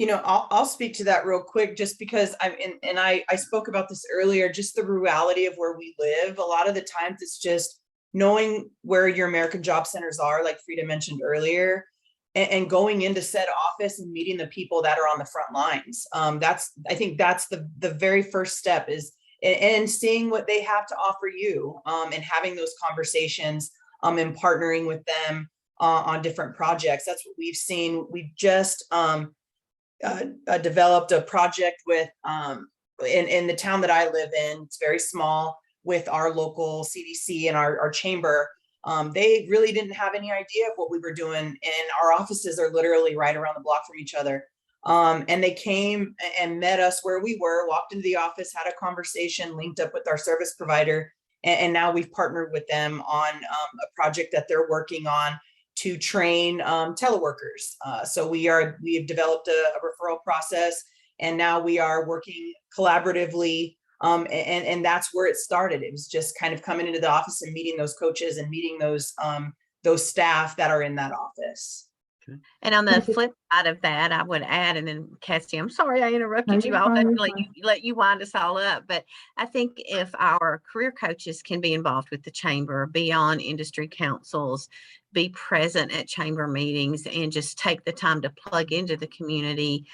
I'll speak to that real quick, just because I spoke about this earlier, just the reality of where we live. A lot of the times it's just knowing where your American Job Centers are, like Frida mentioned earlier, and going into said office and meeting the people that are on the front lines. I think that's the very first step, is and seeing what they have to offer you, and having those conversations, and partnering with them on different projects. That's what we've seen. We've just developed a project with in the town that I live in. It's very small, with our local CDC and our chamber. They really didn't have any idea of what we were doing, and our offices are literally right around the block from each other. And they came and met us where we were, walked into the office, had a conversation, linked up with our service provider, and now we've partnered with them on a project that they're working on to train teleworkers. So we have developed a referral process, and now we are working collaboratively. And that's where it started. It was just kind of coming into the office and meeting those coaches and meeting those staff that are in that office. And on the flip side of that, I would add, and then Cassie, I'm sorry I interrupted you. I'll definitely let you wind us all up. But I think if our career coaches can be involved with the chamber, be on industry councils, be present at chamber meetings, and just take the time to plug into the community.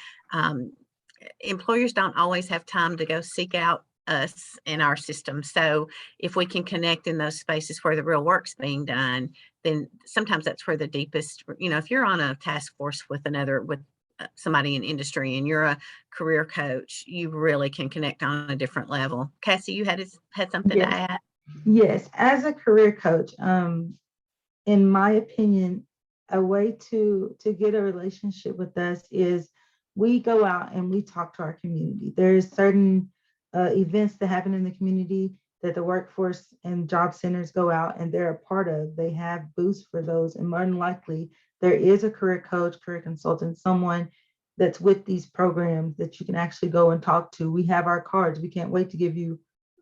Employers don't always have time to go seek out us in our system. So if we can connect in those spaces where the real work's being done, then sometimes that's where the deepest, if you're on a task force with somebody in industry and you're a career coach, you really can connect on a different level. Cassie, you had something to Yes. add? Yes, as a career coach, in my opinion, a way to get a relationship with us is we go out and we talk to our community. There's certain events that happen in the community that the workforce and job centers go out and they're a part of. They have booths for those, and more than likely there is a career coach, career consultant, someone that's with these programs that you can actually go and talk to. We have our cards. We can't wait to give you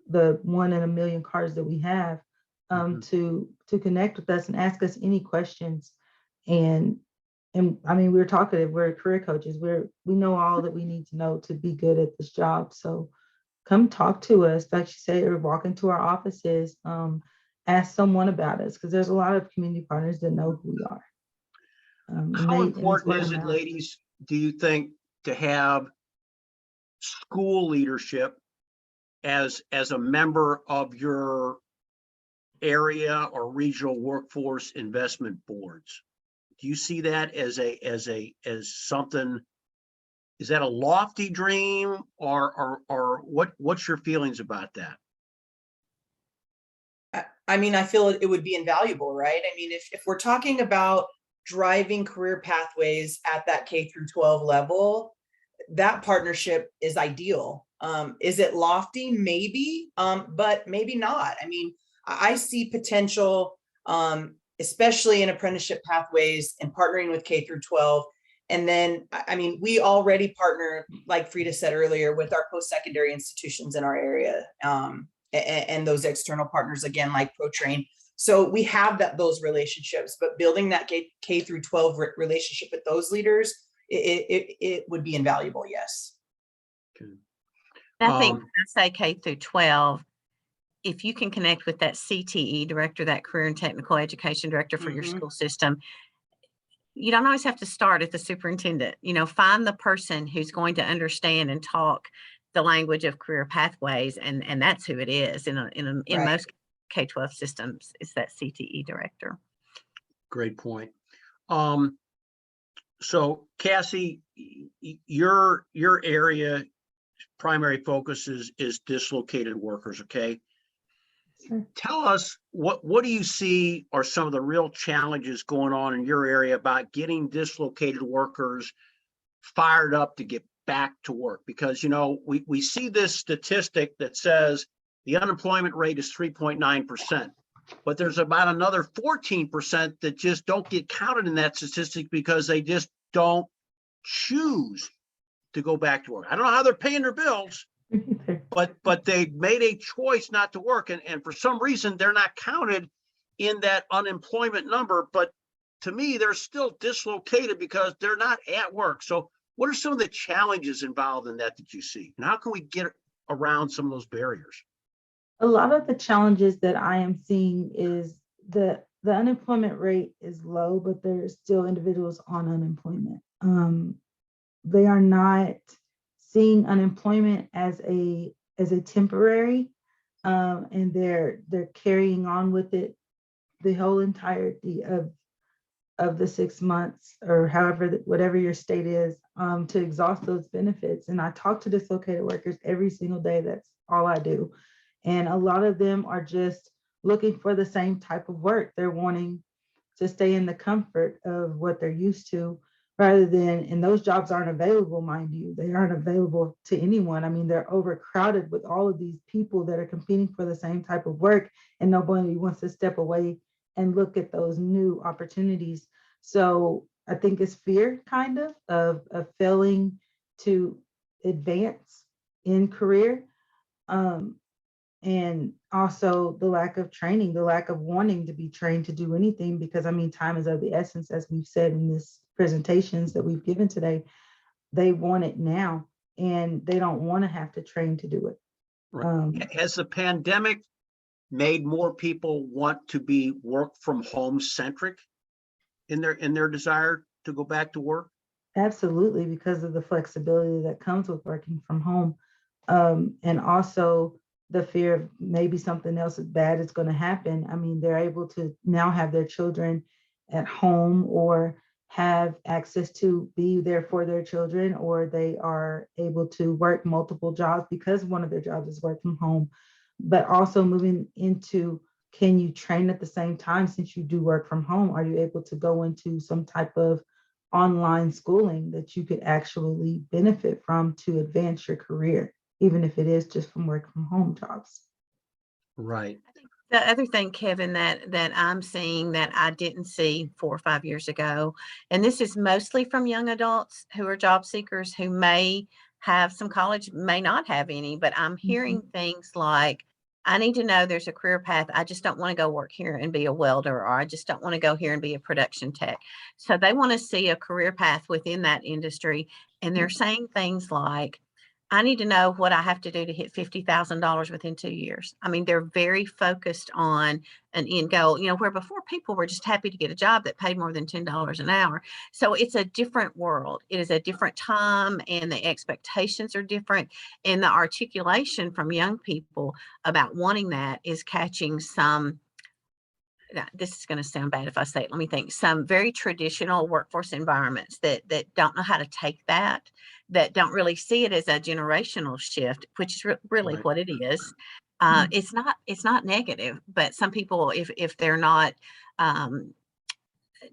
the 1 in a million cards that we have to connect with us and ask us any questions. And I mean, we're talkative, we're career coaches, we know all that we need to know to be good at this job. So come talk to us, like you say, or walk into our offices, ask someone about us, because there's a lot of community partners that know who we are. How important is it, ladies, do you think, to have school leadership as a member of your area or regional workforce investment boards? Do you see that as something? Is that a lofty dream, or what's your feelings about that? I mean, I feel it would be invaluable, right? I mean, if we're talking about driving career pathways at that K through 12 level, that partnership is ideal. Is it lofty? Maybe, but maybe not. I mean, I see potential, especially in apprenticeship pathways and partnering with K through 12. And then, I mean, we already partner, like Frida said earlier, with our post-secondary institutions in our area, and those external partners, again, like ProTrain. So we have those relationships, but building that K through 12 relationship with those leaders, it would be invaluable. Yes. Okay. I think when I say K through 12, if you can connect with that CTE director, that career and technical education director for your school system, you don't always have to start at the superintendent. Find the person who's going to understand and talk the language of career pathways, and that's who it is. In most K-12 systems, it's that CTE director. Great point. So Cassie, your area primary focus is dislocated workers. Okay. Sure. Tell us what do you see are some of the real challenges going on in your area about getting dislocated workers fired up to get back to work? Because we see this statistic that says the unemployment rate is 3.9%, but there's about another 14% that just don't get counted in that statistic because they just don't choose to go back to work. I don't know how they're paying their bills, but they made a choice not to work, and for some reason they're not counted in that unemployment number. But to me, they're still dislocated because they're not at work. So what are some of the challenges involved in that you see, and how can we get around some of those barriers? A lot of the challenges that I am seeing is the unemployment rate is low, but there's still individuals on unemployment. They are not seeing unemployment as a temporary, and they're carrying on with it the whole entirety of the 6 months, or whatever your state is, to exhaust those benefits. And I talk to dislocated workers every single day. That's all I do. And a lot of them are just looking for the same type of work. They're wanting to stay in the comfort of what they're used to, rather than, and those jobs aren't available, mind you, they aren't available to anyone. I mean, they're overcrowded with all of these people that are competing for the same type of work, and nobody wants to step away and look at those new opportunities. So I think it's fear kind of failing to advance in career. And also the lack of training, the lack of wanting to be trained to do anything, because I mean, time is of the essence, as we've said in this presentations that we've given today. They want it now, and they don't want to have to train to do it. Right. Has the pandemic made more people want to be work from home centric in their desire to go back to work? Absolutely, because of the flexibility that comes with working from home, and also the fear of maybe something else bad is going to happen. I mean, they're able to now have their children at home, or have access to be there for their children, or they are able to work multiple jobs because one of their jobs is work from home. But also moving into, can you train at the same time since you do work from home? Are you able to go into some type of online schooling that you could actually benefit from to advance your career, even if it is just from work from home jobs? Right. I think the other thing, Kevin, that I'm seeing that I didn't see 4 or 5 years ago, and this is mostly from young adults who are job seekers who may have some college, may not have any, but I'm hearing things like, I need to know there's a career path. I just don't want to go work here and be a welder, or I just don't want to go here and be a production tech. So they want to see a career path within that industry. And they're saying things like, I need to know what I have to do to hit $50,000 within 2 years. I mean, they're very focused on an end goal, where before people were just happy to get a job that paid more than $10 an hour. So it's a different world. It is a different time, and the expectations are different. And the articulation from young people about wanting that is catching some, now, this is going to sound bad if I say it. Let me think. Some very traditional workforce environments that don't know how to take that don't really see it as a generational shift, which is really Right. what it is. It's not negative, but some people, if they're not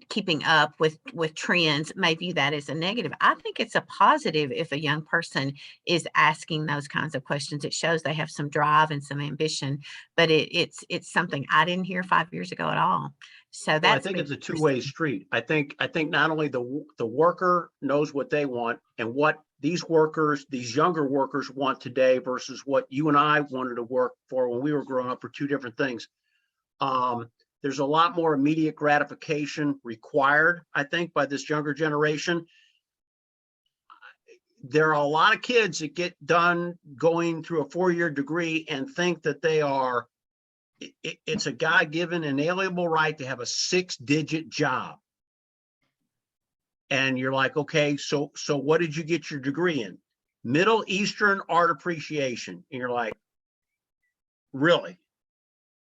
keeping up with trends, may view that as a negative. I think it's a positive if a young person is asking those kinds of questions. It shows they have some drive and some ambition, but it's something I didn't hear 5 years ago at all. So Well, I that's think been it's a two-way street. I think not only the worker knows what they want and what these younger workers want today versus what you and I wanted to work for when we were growing up, are two different things. There's a lot more immediate gratification required, I think, by this younger generation. There are a lot of kids that get done going through a 4-year degree and think that it's a God-given, inalienable right to have a 6-digit job. And you're like, okay, so what did you get your degree in? Middle Eastern art appreciation. And you're like, really?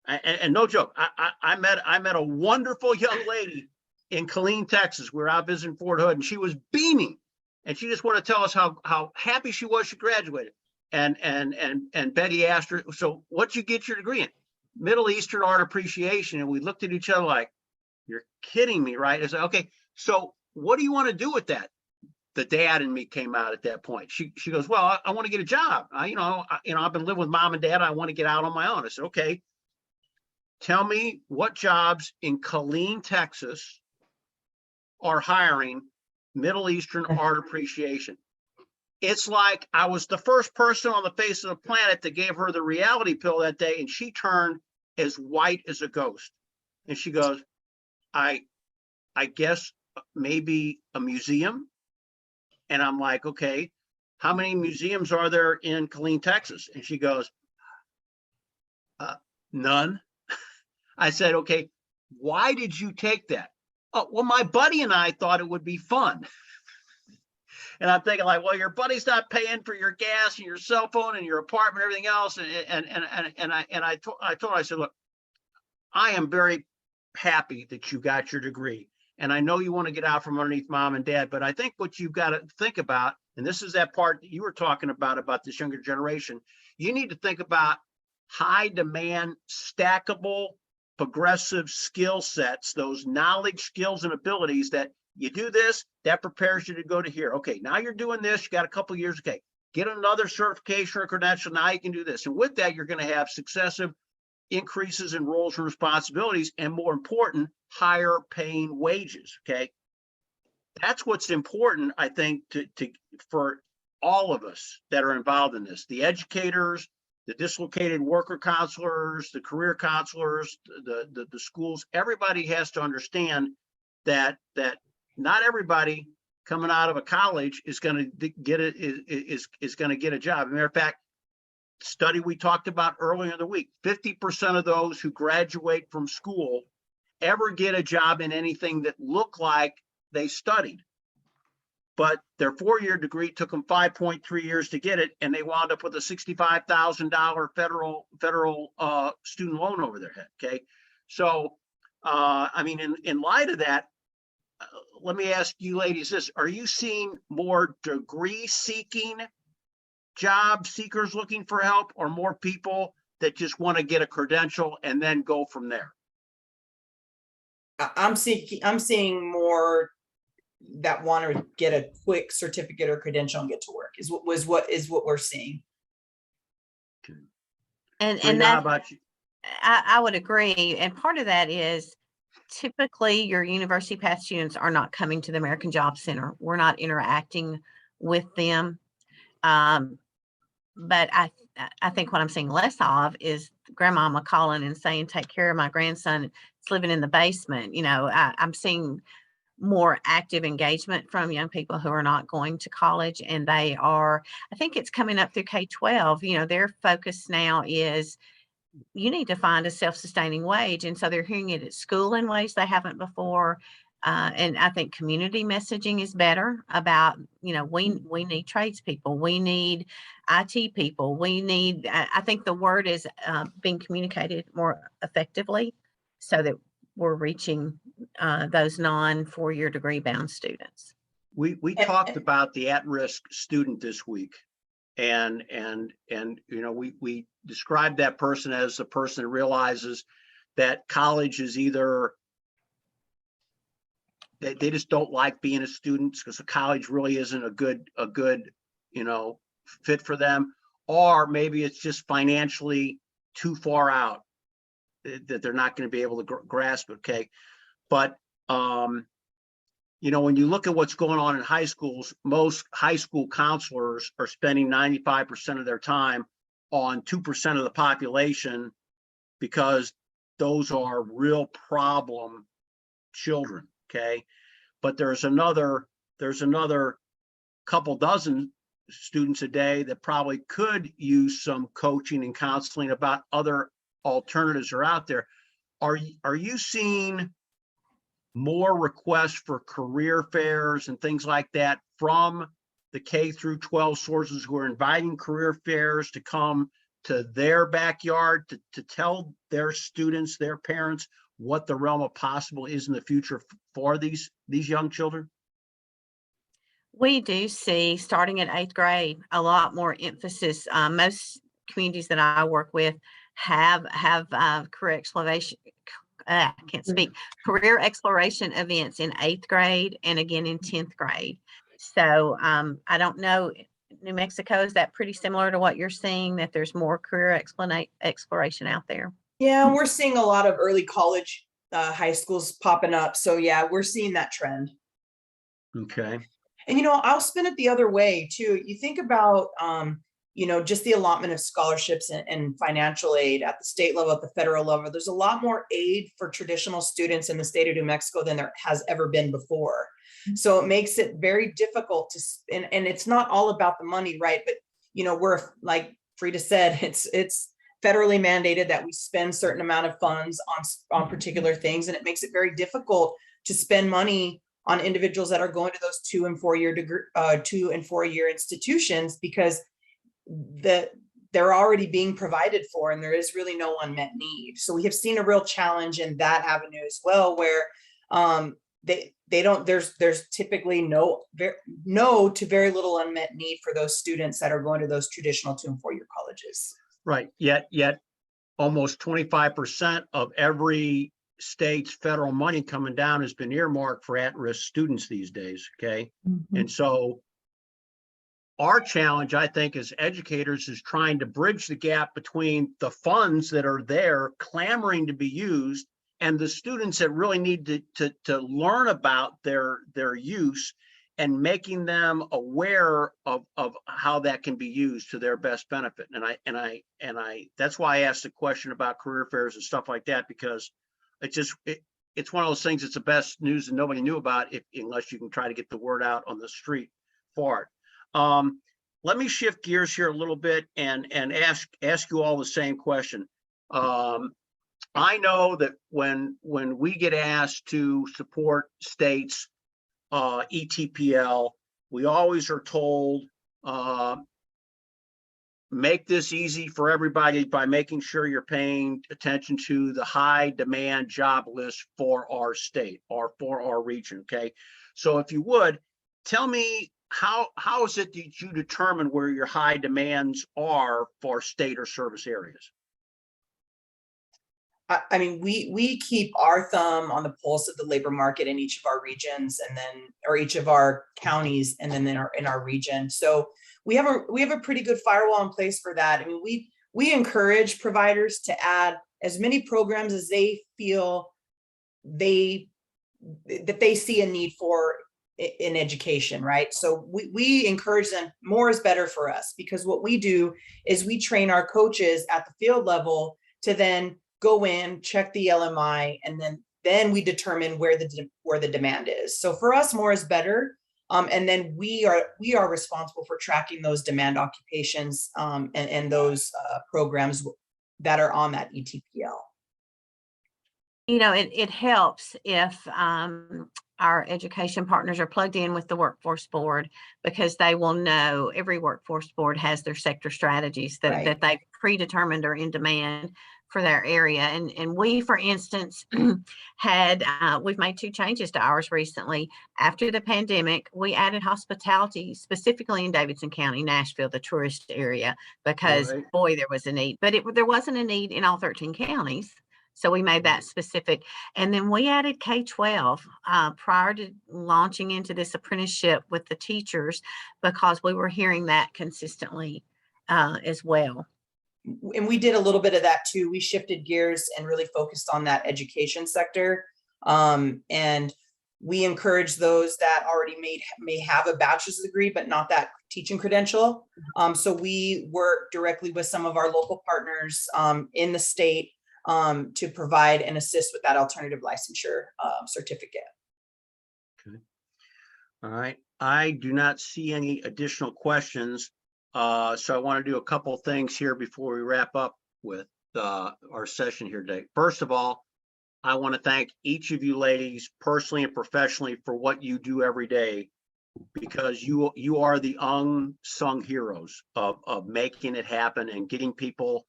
And no joke, I met a wonderful young lady in Killeen, Texas. We were out visiting Fort Hood, and she was beaming, and she just wanted to tell us how happy she was she graduated. And Betty asked her, so what'd you get your degree in? Middle Eastern art appreciation. And we looked at each other like, you're kidding me, right? I said, okay, so what do you want to do with that? The dad in me came out at that point. She goes, well, I want to get a job. I've been living with mom and dad. I want to get out on my own. I said, okay, tell me what jobs in Killeen, Texas are hiring Middle Eastern art appreciation. It's like I was the first person on the face of the planet that gave her the reality pill that day, and she turned as white as a ghost. And she goes, I guess maybe a museum. And I'm like, okay, how many museums are there in Killeen, Texas? And she goes, none. I said, okay, why did you take that? Oh, well, my buddy and I thought it would be fun. And I'm thinking like, well, your buddy's not paying for your gas and your cell phone and your apartment, and everything else. And I told her, I said, look, I am very happy that you got your degree. And I know you want to get out from underneath mom and dad, but I think what you've got to think about, and this is that part that you were talking about this younger generation, you need to think about high demand, stackable, progressive skill sets, those knowledge, skills, and abilities that you do this, that prepares you to go to here. Okay, now you're doing this, you got a couple of years, okay, get another certification or credential, now you can do this. And with that, you're going to have successive increases in roles and responsibilities, and more important, higher paying wages, okay? That's what's important, I think, for all of us that are involved in this, the educators, the dislocated worker counselors, the career counselors, the schools. Everybody has to understand that not everybody coming out of a college is going to get it, is going to get a job. As a matter of fact, study we talked about earlier in the week, 50% of those who graduate from school ever get a job in anything that looked like they studied. But their 4-year degree took them 5.3 years to get it, and they wound up with a $65,000 federal student loan over their head. Okay, so I mean, in light of that, let me ask you ladies this, are you seeing more degree seeking job seekers looking for help, or more people that just want to get a credential and then go from there? I'm seeing more that want to get a quick certificate or credential and get to work is what we're seeing. And Rena, how that, about you? I would agree. And part of that is typically your University Path students are not coming to the American Job Center. We're not interacting with them. But I think what I'm seeing less of is grandmama calling and saying, take care of my grandson. It's living in the basement. You know, I'm seeing more active engagement from young people who are not going to college, and they are, I think it's coming up through K-12, you know, their focus now is you need to find a self-sustaining wage. And so they're hearing it at school in ways they haven't before. And I think community messaging is better about, you know, we need tradespeople, we need IT people, we need, I think the word is being communicated more effectively so that we're reaching those non-4-year degree bound students. We talked about the at-risk student this week. And you know, we described that person as the person that realizes that college is either they just don't like being a student because the college really isn't a good you know, fit for them, or maybe it's just financially too far out that they're not going to be able to grasp it. Okay, but you know, when you look at what's going on in high schools, most high school counselors are spending 95% of their time on 2% of the population because those are real problem children. Okay, but there's another couple dozen students a day that probably could use some coaching and counseling about other alternatives are out there. Are you seeing more requests for career fairs and things like that from the K through 12 sources who are inviting career fairs to come to their backyard to tell their students, their parents, what the realm of possible is in the future for these young children? We do see, starting at 8th grade, a lot more emphasis. Most communities that I work with have career exploration. I can't speak. Career exploration events in 8th grade and again in 10th grade. So I don't know, New Mexico, is that pretty similar to what you're seeing, that there's more career exploration out there? Yeah, we're seeing a lot of early college high schools popping up. So yeah, we're seeing that trend. Okay. And, you know, I'll spin it the other way too. You think about, you know, just the allotment of scholarships and financial aid at the state level, at the federal level. There's a lot more aid for traditional students in the state of New Mexico than there has ever been before. So it makes it very difficult to, and it's not all about the money, right? But, you know, we're, like Frida said, it's federally mandated that we spend certain amount of funds on particular things. And it makes it very difficult to spend money on individuals that are going to those 2 and 4 year degree, 2 and 4 year institutions, because they're already being provided for and there is really no unmet need. So we have seen a real challenge in that avenue as well, where they don't, there's typically no to very little unmet need for those students that are going to those traditional 2 and 4 year colleges. Right. Yet almost 25% of every state's federal money coming down has been earmarked for at-risk students these days. Okay. Mm-hmm. And so our challenge, I think, as educators is trying to bridge the gap between the funds that are there clamoring to be used and the students that really need to learn about their use, and making them aware of how that can be used to their best benefit. And I that's why I asked the question about career fairs and stuff like that, because it's one of those things. It's the best news that nobody knew about, unless you can try to get the word out on the street for it. Let me shift gears here a little bit and ask you all the same question. I know that when we get asked to support states ETPL, we always are told make this easy for everybody by making sure you're paying attention to the high demand job list for our state or for our region, okay? So if you would, tell me how is it that you determine where your high demands are for state or service areas? I mean, we keep our thumb on the pulse of the labor market in each of our regions, and then, or each of our counties, and then in our region. So we have a pretty good firewall in place for that. I mean, we encourage providers to add as many programs as they feel that they see a need for in education, right? So we encourage them. More is better for us, because what we do is we train our coaches at the field level to then go in, check the LMI, and then we determine where the demand is. So for us, more is better. And then we are responsible for tracking those demand occupations and those programs that are on that ETPL. You know, it helps if our education partners are plugged in with the workforce board, because they will know every workforce board has their sector strategies that, Right. that they've predetermined are in demand for their area. And we, for instance, we've made 2 changes to ours recently. After the pandemic, we added hospitality specifically in Davidson County, Nashville, the tourist area, because Right. boy, there was a need, but there wasn't a need in all 13 counties. So we made that specific. And then we added K-12 prior to launching into this apprenticeship with the teachers, because we were hearing that consistently as well. And we did a little bit of that too. We shifted gears and really focused on that education sector. And we encourage those that already may have a bachelor's degree, but not that teaching credential. So we work directly with some of our local partners in the state to provide and assist with that alternative licensure certificate. Okay. All right. I do not see any additional questions. So I want to do a couple things here before we wrap up with our session here today. First of all, I want to thank each of you ladies personally and professionally for what you do every day, because you are the unsung heroes of making it happen and getting people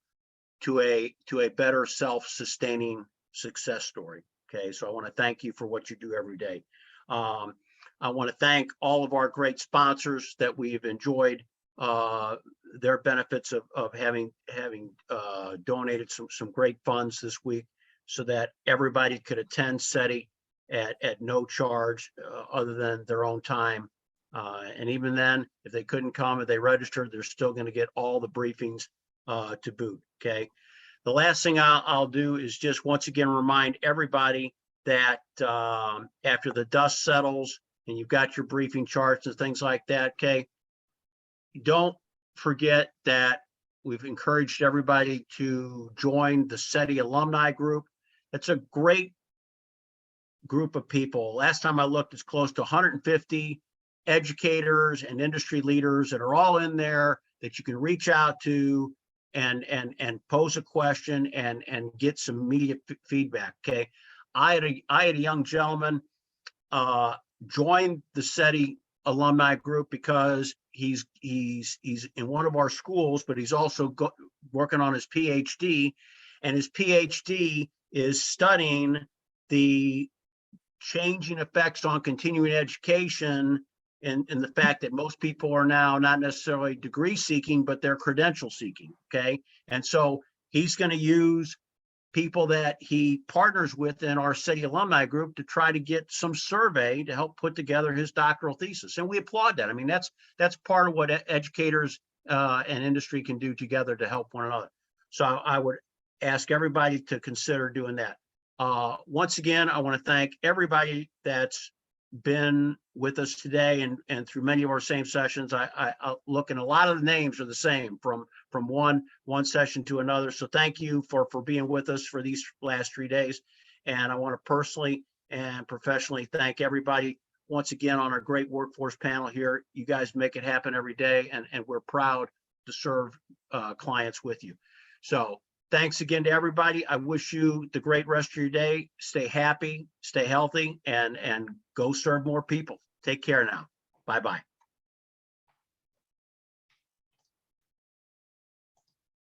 to a better self-sustaining success story. Okay, so I want to thank you for what you do every day. I want to thank all of our great sponsors that we have enjoyed their benefits of having donated some great funds this week, so that everybody could attend SETI at no charge other than their own time. And even then, if they couldn't come, if they registered, they're still going to get all the briefings to boot. Okay. The last thing I'll do is just once again remind everybody that after the dust settles and you've got your briefing charts and things like that, okay, don't forget that we've encouraged everybody to join the SETI alumni group. It's a great group of people. Last time I looked, it's close to 150 educators and industry leaders that are all in there that you can reach out to and pose a question and get some immediate feedback. Okay, I had a young gentleman join the SETI alumni group because he's in one of our schools, but he's also working on his PhD, and his PhD is studying the changing effects on continuing education and the fact that most people are now not necessarily degree seeking, but they're credential seeking. Okay. And so he's going to use people that he partners with in our SETI alumni group to try to get some survey to help put together his doctoral thesis. And we applaud that. I mean, that's part of what educators and industry can do together to help one another. So I would ask everybody to consider doing that. Once again, I want to thank everybody that's been with us today and through many of our same sessions. I look, and a lot of the names are the same from one session to another. So thank you for being with us for these last 3 days. And I want to personally and professionally thank everybody once again on our great workforce panel here. You guys make it happen every day, and we're proud to serve clients with you. So thanks again to everybody. I wish you the great rest of your day. Stay happy, stay healthy, and go serve more people. Take care now. Bye-bye.